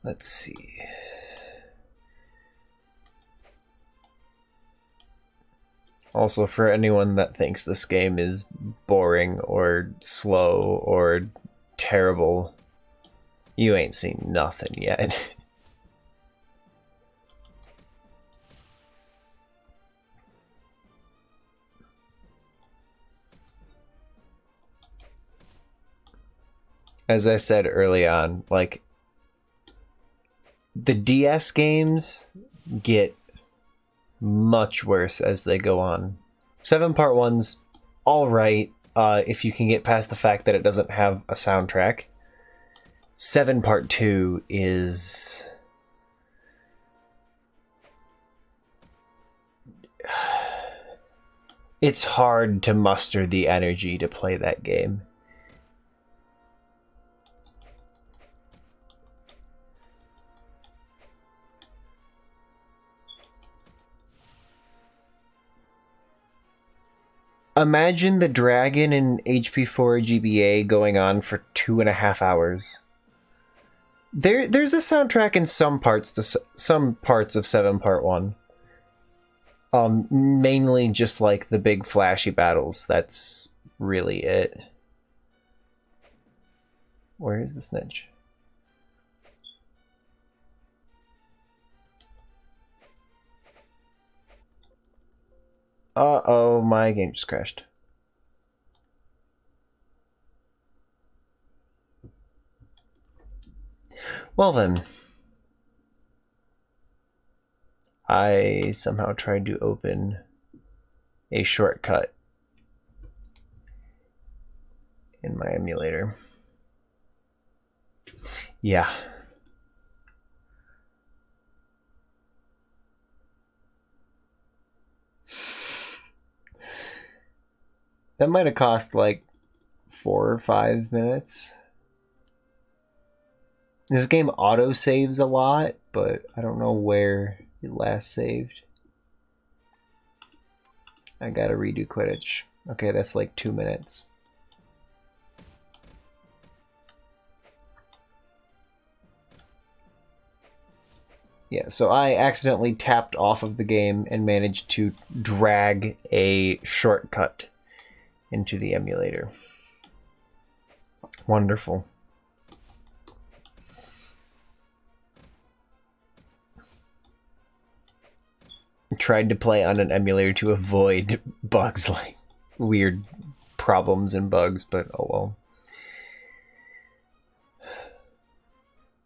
Let's see. Also, for anyone that thinks this game is boring or slow or terrible, you ain't seen nothing yet. As I said early on, like, the DS games get much worse as they go on. 7 Part 1's alright, if you can get past the fact that it doesn't have a soundtrack. 7 Part 2 is... It's hard to muster the energy to play that game. Imagine the dragon in HP4 GBA going on for 2.5 hours. There's a soundtrack in some parts of 7 Part 1. Mainly just like the big flashy battles. That's really it. Where is the snitch? Uh-oh, my game just crashed. Well then. I somehow tried to open a shortcut in my emulator. Yeah. That might have cost like 4 or 5 minutes. This game auto saves a lot, but I don't know where it last saved. I gotta redo Quidditch. Okay, that's like 2 minutes. Yeah, so I accidentally tapped off of the game and managed to drag a shortcut into the emulator. Wonderful. tried to play on an emulator to avoid bugs, like weird problems and bugs, but oh well.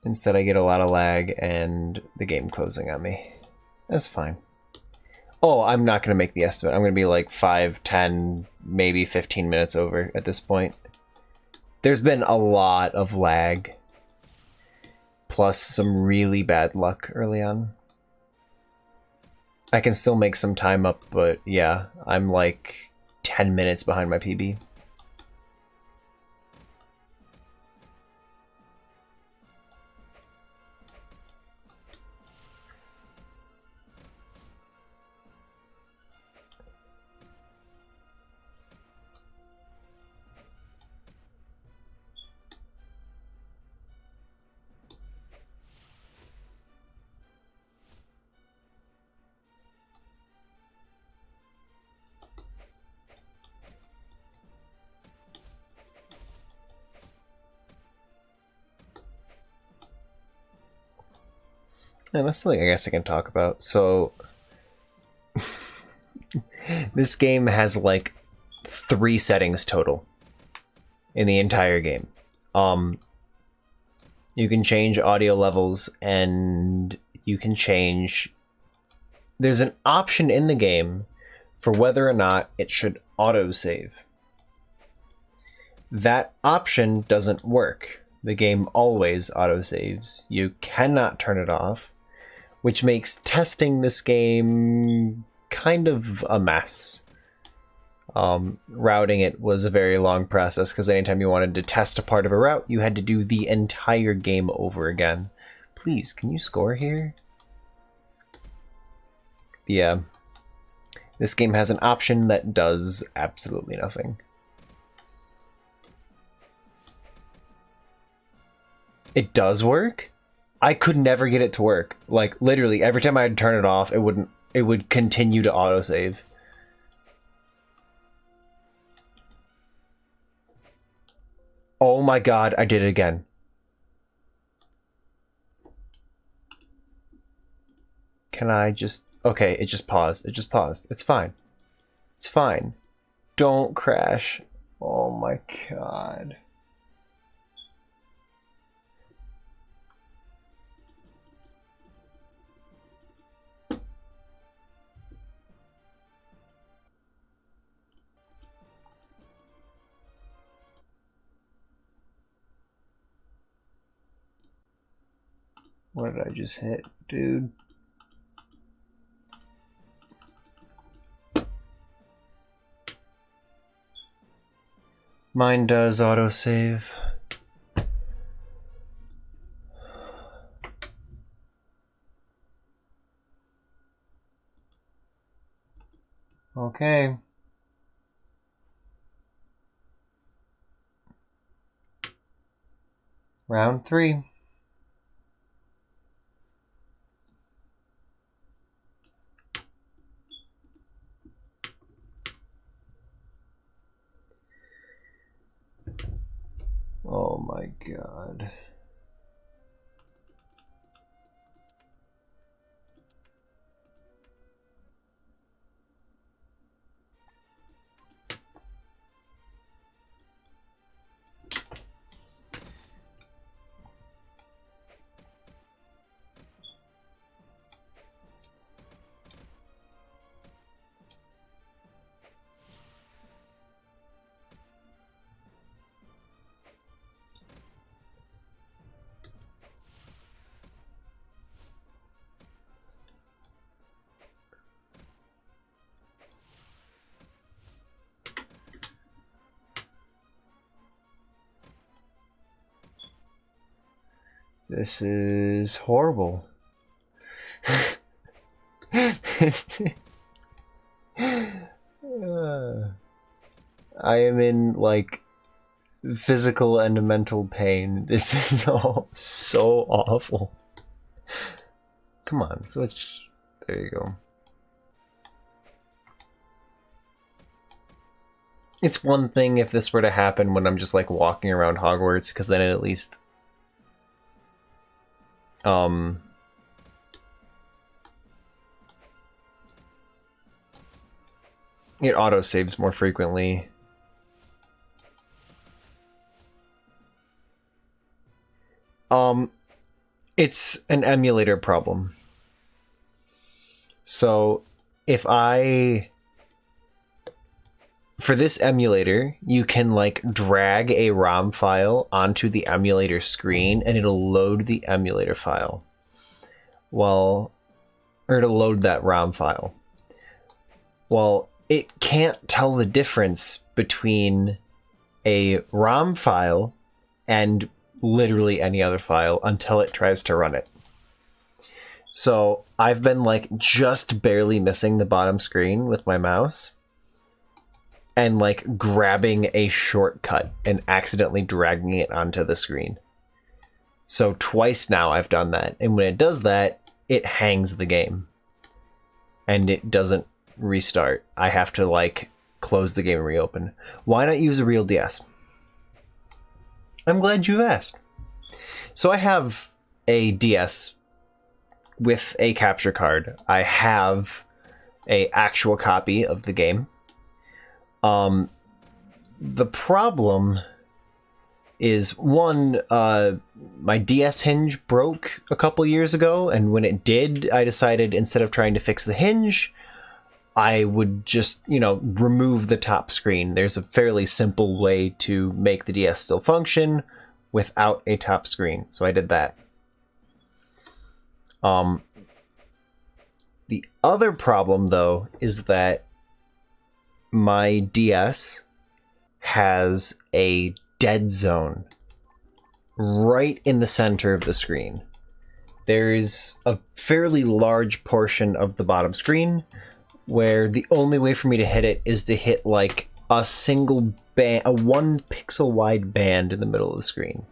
Instead I get a lot of lag and the game closing on me. That's fine. Oh, I'm not going to make the estimate. I'm going to be like 5, 10, maybe 15 minutes over at this point. There's been a lot of lag. Plus some really bad luck early on. I can still make some time up, but yeah, I'm like 10 minutes behind my PB. And that's something I guess I can talk about. So this game has like 3 settings total in the entire game. You can change audio levels and you can change... There's an option in the game for whether or not it should autosave. That option doesn't work. The game always autosaves. You cannot turn it off, which makes testing this game kind of a mess. Routing it was a very long process because anytime you wanted to test a part of a route, you had to do the entire game over again. Please, can you score here? Yeah. This game has an option that does absolutely nothing. It does work? I could never get it to work. Like, literally, every time I'd turn it off, it would continue to autosave. Oh my god, I did it again. Can I just... Okay, it just paused. It just paused. It's fine. It's fine. Don't crash. Oh my god. What did I just hit, dude? Mine does autosave. Okay. Round 3. Oh my god. This is horrible. I am in, like, physical and mental pain. This is all so awful. Come on, switch. There you go. It's one thing if this were to happen when I'm just, like, walking around Hogwarts, because then it at least... It auto-saves more frequently. It's an emulator problem. So if for this emulator, you can like drag a ROM file onto the emulator screen and it'll load the emulator file. Or it'll load that ROM file. Well, it can't tell the difference between a ROM file and literally any other file until it tries to run it. So I've been like just barely missing the bottom screen with my mouse and like grabbing a shortcut and accidentally dragging it onto the screen. So twice now I've done that. And when it does that, it hangs the game and it doesn't restart. I have to like close the game and reopen. Why not use a real DS? I'm glad you asked. So I have a DS with a capture card. I have a actual copy of the game. The problem is one, my DS hinge broke a couple years ago, and when it did, I decided instead of trying to fix the hinge, I would just, remove the top screen. There's a fairly simple way to make the DS still function without a top screen. So I did that. The other problem, though, is that my DS has a dead zone right in the center of the screen. There's a fairly large portion of the bottom screen where the only way for me to hit it is to hit like a single band, a 1 pixel wide band in the middle of the screen.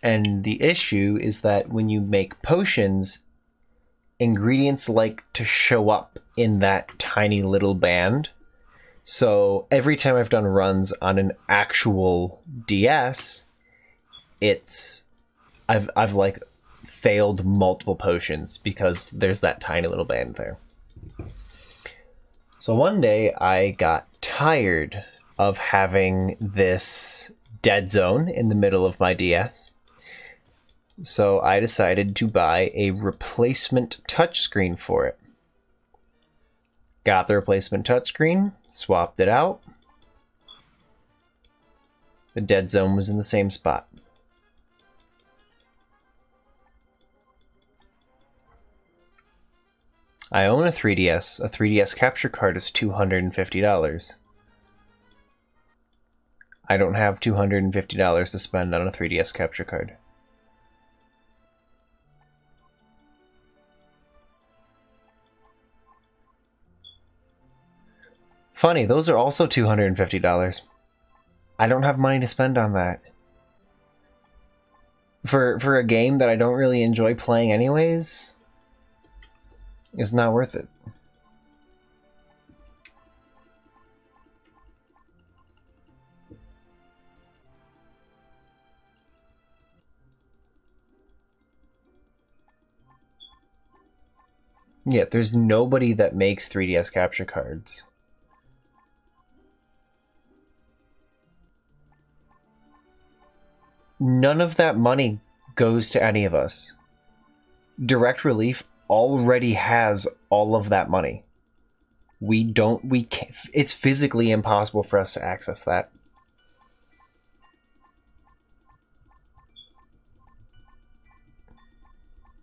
And the issue is that when you make potions, ingredients like to show up in that tiny little band. So every time I've done runs on an actual DS, I've like failed multiple potions because there's that tiny little band there. So one day I got tired of having this dead zone in the middle of my DS. So I decided to buy a replacement touchscreen for it. Got the replacement touchscreen, swapped it out. The dead zone was in the same spot. I own a 3DS. A 3DS capture card is $250. I don't have $250 to spend on a 3DS capture card. Funny, those are also $250. I don't have money to spend on that. For a game that I don't really enjoy playing anyways, it's not worth it. Yeah, there's nobody that makes 3DS capture cards. None of that money goes to any of us. Direct Relief already has all of that money. We can't, it's physically impossible for us to access that.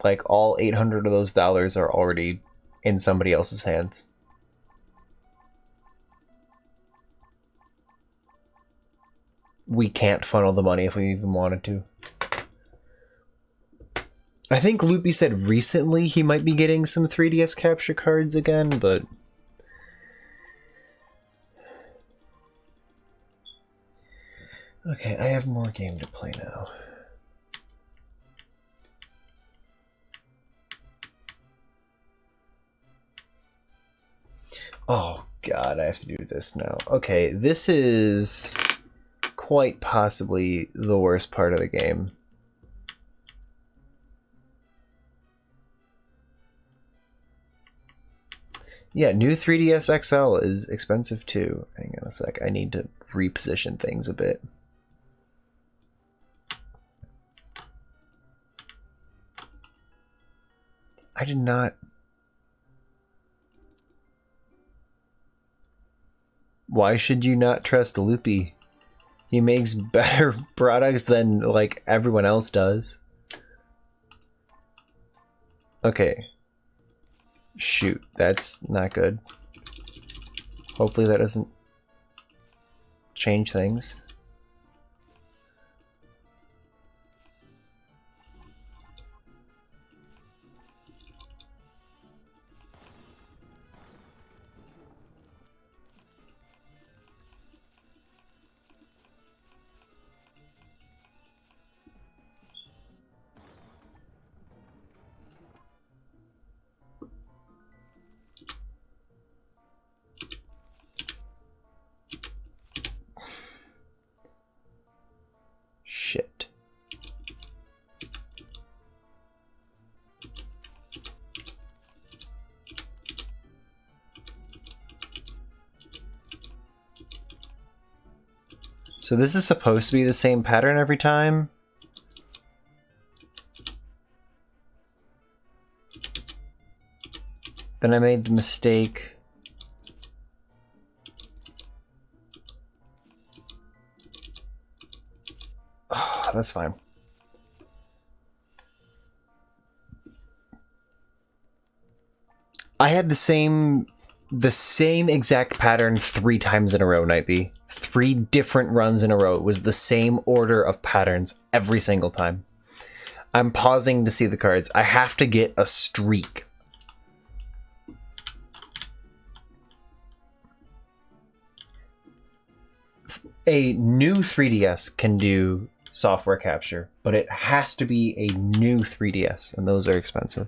Like, all 800 of those dollars are already in somebody else's hands. We can't funnel the money if we even wanted to. I think Loopy said recently he might be getting some 3DS capture cards again, but... Okay, I have more game to play now. Oh god, I have to do this now. Okay, this is quite possibly the worst part of the game. Yeah, new 3DS XL is expensive too. Hang on a sec. I need to reposition things a bit. I did not... Why should you not trust Loopy? He makes better products than, like, everyone else does. Okay. Shoot, that's not good. Hopefully that doesn't change things. Shit. So this is supposed to be the same pattern every time? Then I made the mistake. Oh, that's fine. I had the same exact pattern 3 times in a row, Nightbee. 3 different runs in a row. It was the same order of patterns every single time. I'm pausing to see the cards. I have to get a streak. A new 3DS can do software capture, but it has to be a new 3DS, and those are expensive.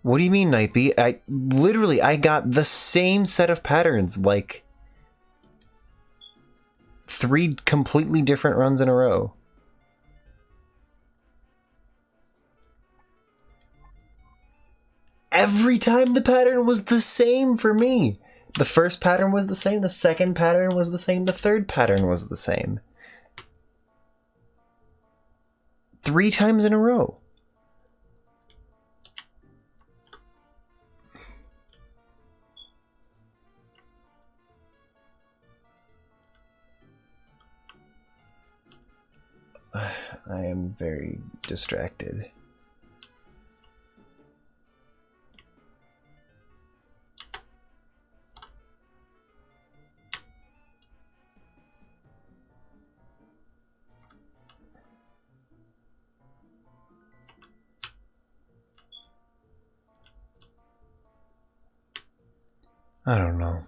What do you mean, Nightbee? I got the same set of patterns, like 3 completely different runs in a row. Every time the pattern was the same for me. The first pattern was the same, the second pattern was the same, the third pattern was the same. 3 times in a row. I am very distracted. I don't know.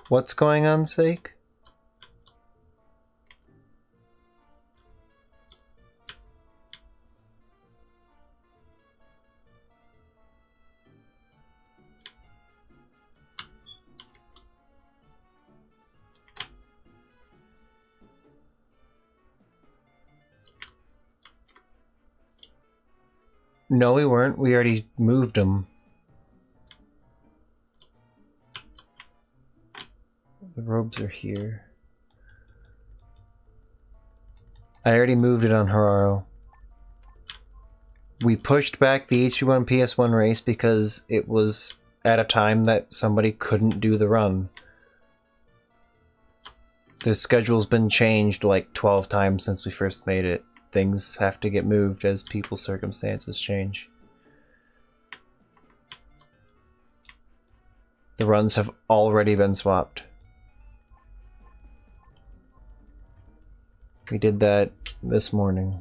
What's going on, Sake? No, we weren't. We already moved them. The robes are here. I already moved it on Hararo. We pushed back the HP1 PS1 race because it was at a time that somebody couldn't do the run. The schedule's been changed like 12 times since we first made it. Things have to get moved as people's circumstances change. The runs have already been swapped. We did that this morning.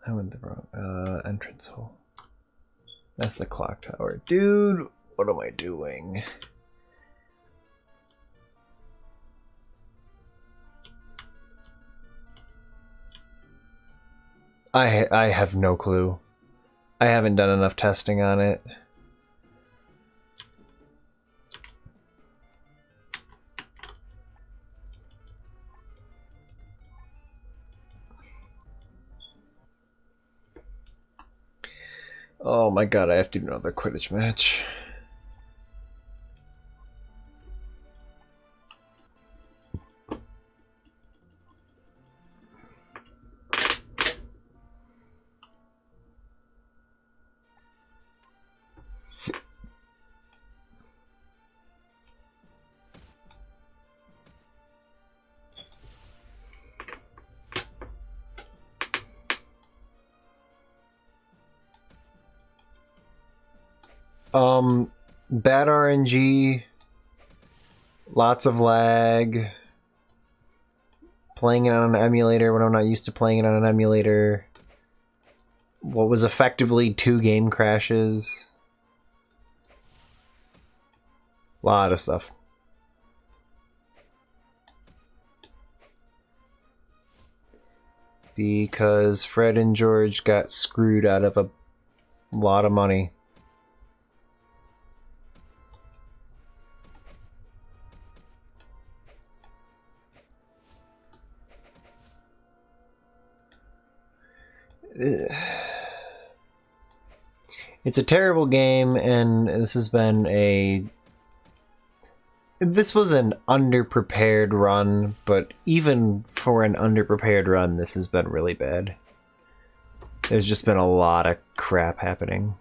I went the wrong entrance hole. That's the clock tower. Dude, what am I doing? I have no clue. I haven't done enough testing on it. Oh my god, I have to do another Quidditch match. Bad RNG, lots of lag, playing it on an emulator when I'm not used to playing it on an emulator, what was effectively 2 game crashes, a lot of stuff. Because Fred and George got screwed out of a lot of money. It's a terrible game, and this has been this was an underprepared run, but even for an underprepared run, this has been really bad. There's just been a lot of crap happening.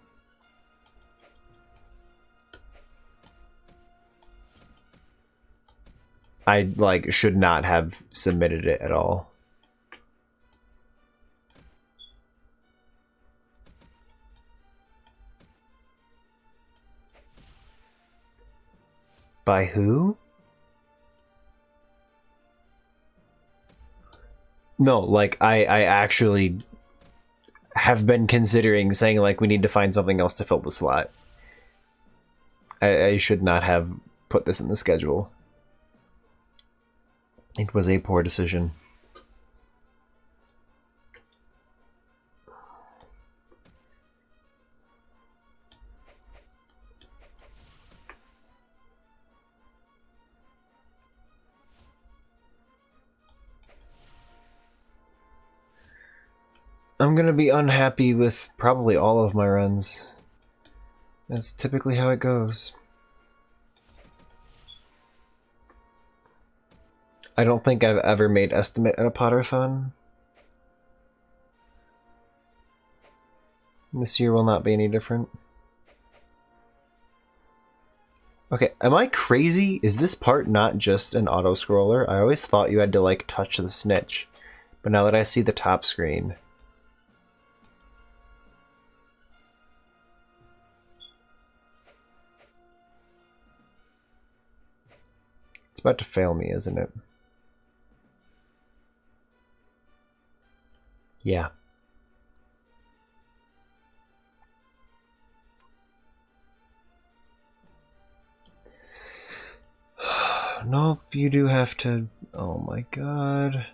I, like, should not have submitted it at all. By who? No, like, I actually have been considering saying, like, we need to find something else to fill the slot. I should not have put this in the schedule. It was a poor decision. I'm gonna be unhappy with probably all of my runs. That's typically how it goes. I don't think I've ever made estimate at a Potterthon. This year will not be any different. Okay, am I crazy? Is this part not just an auto-scroller? I always thought you had to, like, touch the snitch. But now that I see the top screen... It's about to fail me, isn't it? Yeah. Nope, you do have to... Oh my god.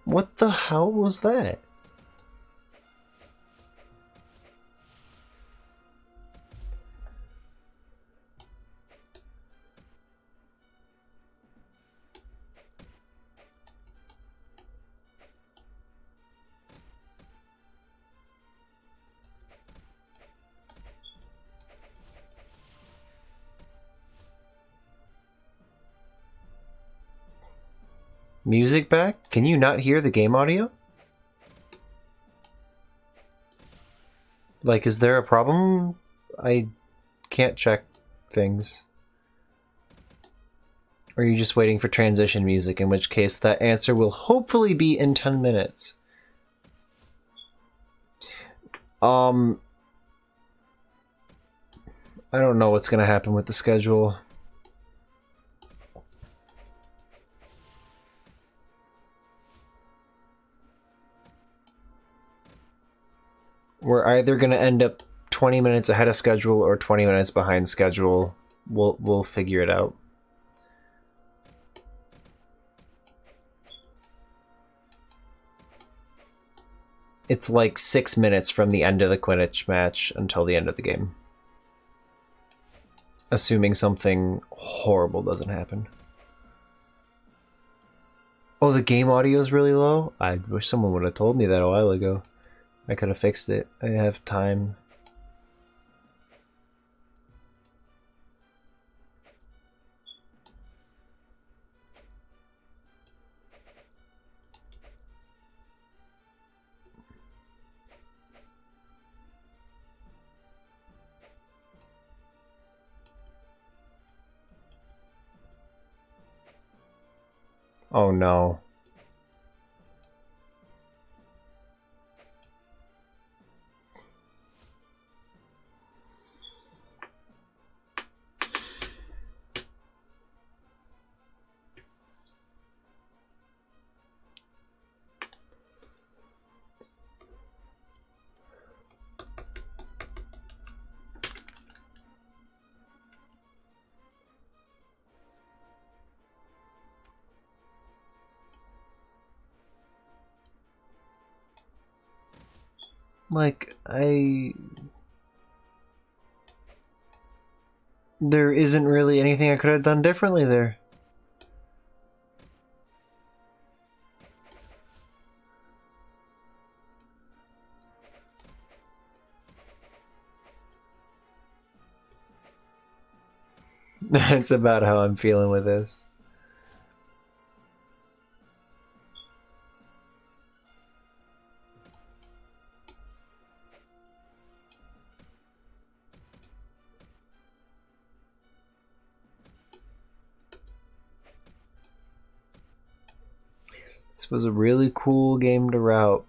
What the hell was that? Music back? Can you not hear the game audio? Like, is there a problem? I can't check things. Or are you just waiting for transition music, in which case that answer will hopefully be in 10 minutes. I don't know what's gonna happen with the schedule. We're either gonna end up 20 minutes ahead of schedule or 20 minutes behind schedule. We'll figure it out. It's like 6 minutes from the end of the Quidditch match until the end of the game. Assuming something horrible doesn't happen. Oh, the game audio is really low? I wish someone would have told me that a while ago. I could have fixed it. I have time. Oh no. Like, there isn't really anything I could have done differently there. That's about how I'm feeling with this. This was a really cool game to route.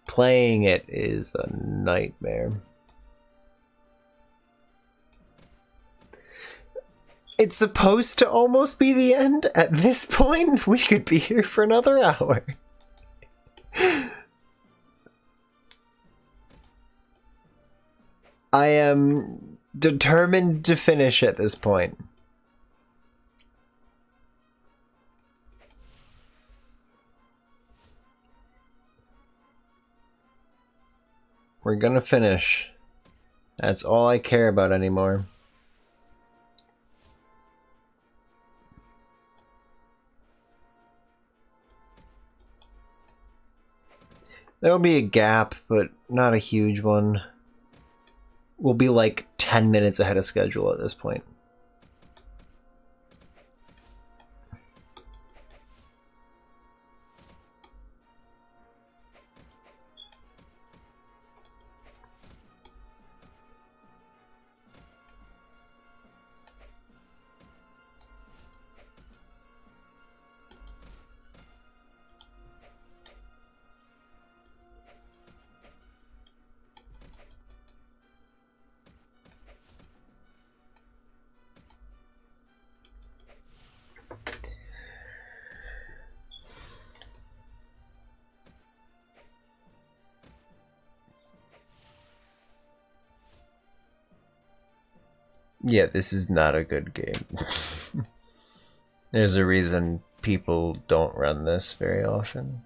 Playing it is a nightmare. It's supposed to almost be the end. At this point, we could be here for another hour. I am determined to finish at this point. We're gonna finish. That's all I care about anymore. There will be a gap, but not a huge one. We'll be like 10 minutes ahead of schedule at this point. Yeah, this is not a good game. There's a reason people don't run this very often.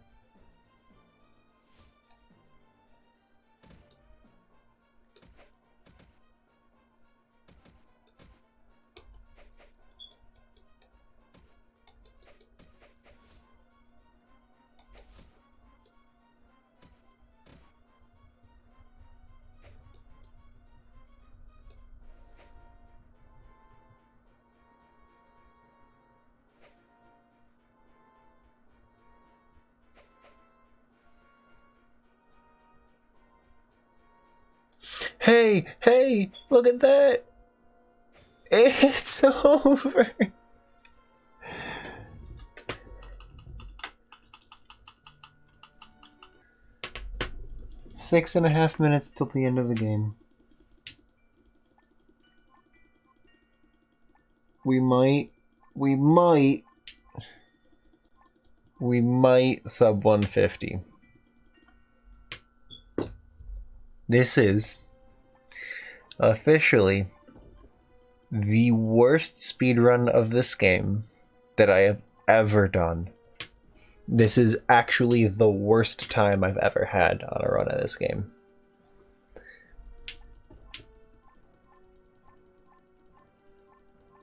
Hey, hey, look at that. It's over. Six and a half minutes till the end of the game. We might sub 150. This is officially the worst speedrun of this game that I have ever done. This is actually the worst time I've ever had on a run of this game.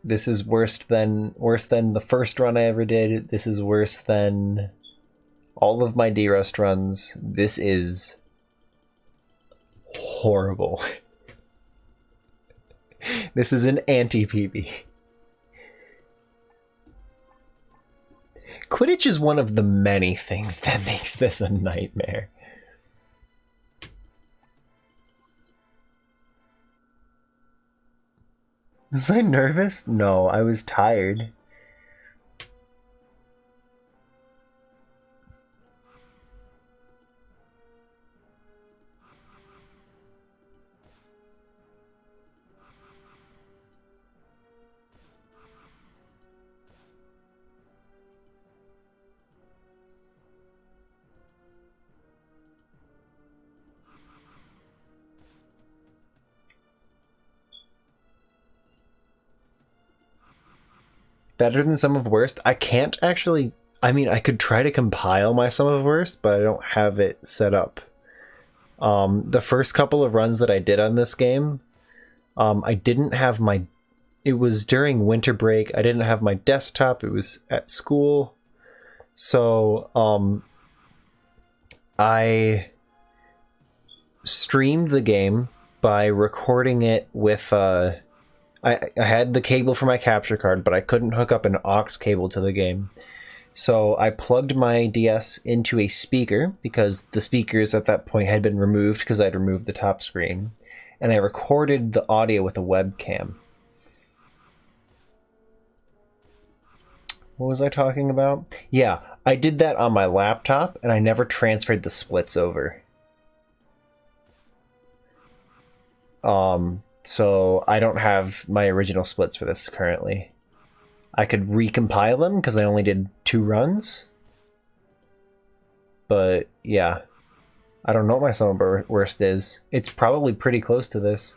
This is worse than the first run I ever did. This is worse than all of my D-Rust runs. This is horrible. This is an anti-PB. Quidditch is one of the many things that makes this a nightmare. Was I nervous? No, I was tired. Better than Sum of Worst? I can't actually... I mean, I could try to compile my Sum of Worst, but I don't have it set up. The first couple of runs that I did on this game, I didn't have my... It was during winter break. I didn't have my desktop. It was at school. So, I streamed the game by recording it with... I had the cable for my capture card, but I couldn't hook up an aux cable to the game. So I plugged my DS into a speaker, because the speakers at that point had been removed because I'd removed the top screen. And I recorded the audio with a webcam. What was I talking about? Yeah, I did that on my laptop, and I never transferred the splits over. So I don't have my original splits for this currently. I could recompile them because I only did 2 runs. But yeah, I don't know what my summer worst is. It's probably pretty close to this.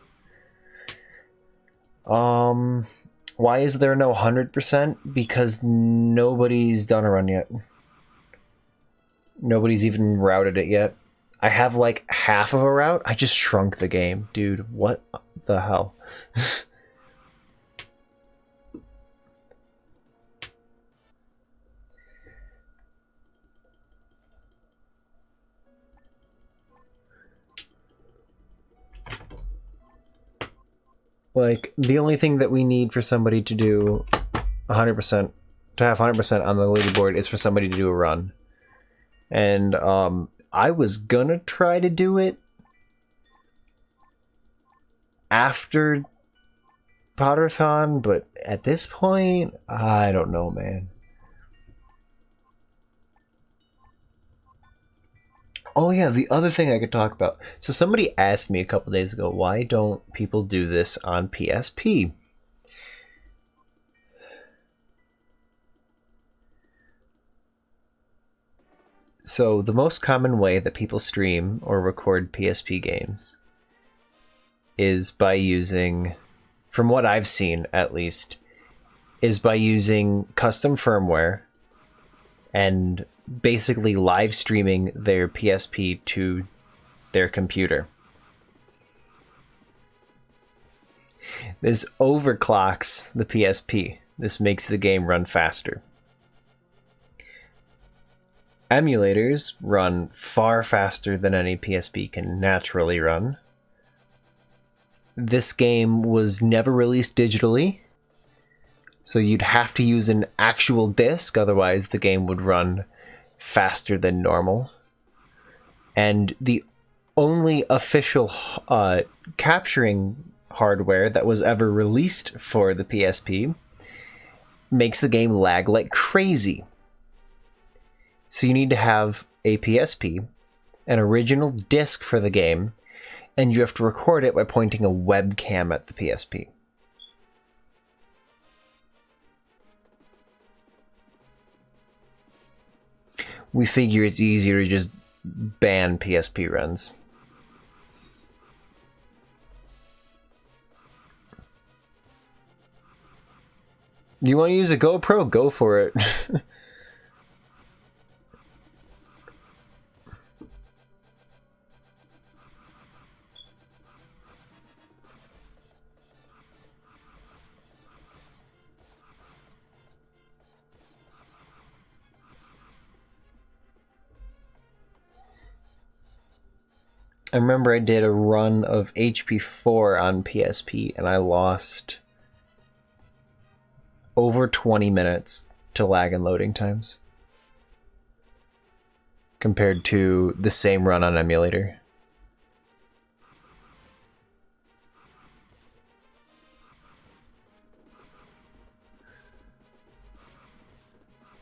Why is there no 100%? Because nobody's done a run yet. Nobody's even routed it yet. I have like half of a route. I just shrunk the game, dude. What the hell? Like, the only thing that we need for somebody to do 100%, to have 100% on the leaderboard is for somebody to do a run. And I was gonna try to do it after Potterthon, but at this point, I don't know, man. Oh yeah, the other thing I could talk about. So somebody asked me a couple days ago, why don't people do this on PSP? So the most common way that people stream or record PSP games is by using, from what I've seen at least, is by using custom firmware and basically live streaming their PSP to their computer. This overclocks the PSP. This makes the game run faster. Emulators run far faster than any PSP can naturally run. This game was never released digitally, so you'd have to use an actual disc, otherwise the game would run faster than normal. And the only official capturing hardware that was ever released for the PSP makes the game lag like crazy. So you need to have a PSP, an original disc for the game, and you have to record it by pointing a webcam at the PSP. We figure it's easier to just ban PSP runs. Do you want to use a GoPro? Go for it. I remember I did a run of HP4 on PSP and I lost over 20 minutes to lag and loading times compared to the same run on emulator.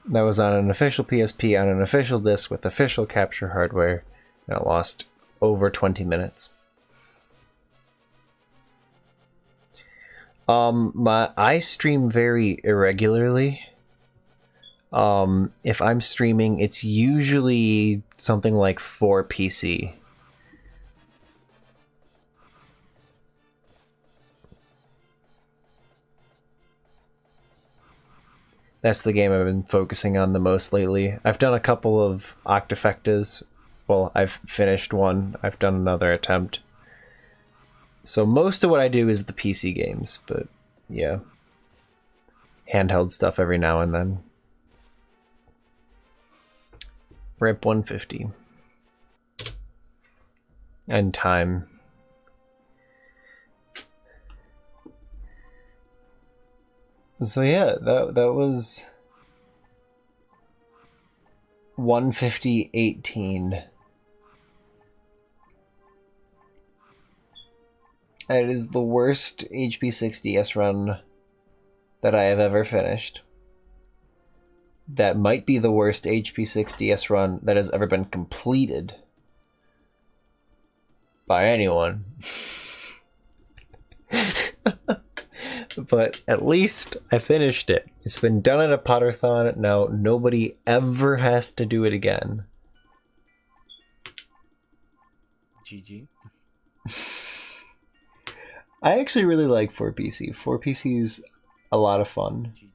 That was on an official PSP on an official disc with official capture hardware, and I lost over 20 minutes. I stream very irregularly. If I'm streaming, it's usually something like 4 PC. That's the game I've been focusing on the most lately. I've done a couple of Octafectas. Well, I've finished one. I've done another attempt. So most of what I do is the PC games, but yeah. Handheld stuff every now and then. RIP 150. And time. So yeah, that was 150.18. It is the worst HP6 DS run that I have ever finished. That might be the worst HP6 DS run that has ever been completed by anyone. but at least I finished it. It's been done at a Potterthon. Now nobody ever has to do it again. GG. I actually really like 4PC. 4PC's a lot of fun. GG.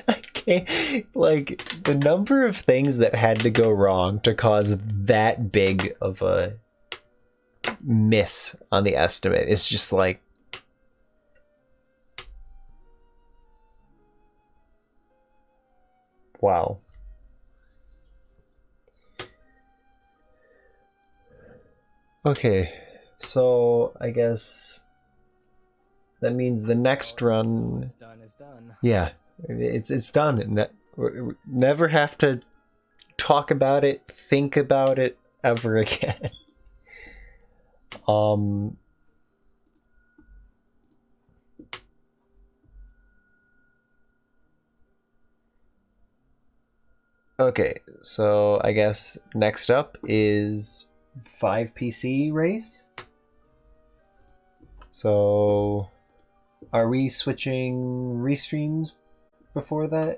I can't, like, the number of things that had to go wrong to cause that big of a miss on the estimate is just like, wow. Okay, so I guess that means the next run. It's done. It's done. Yeah, it's done. We never have to talk about it, think about it ever again. Okay, so I guess next up is 5PC race. So are we switching restreams before that?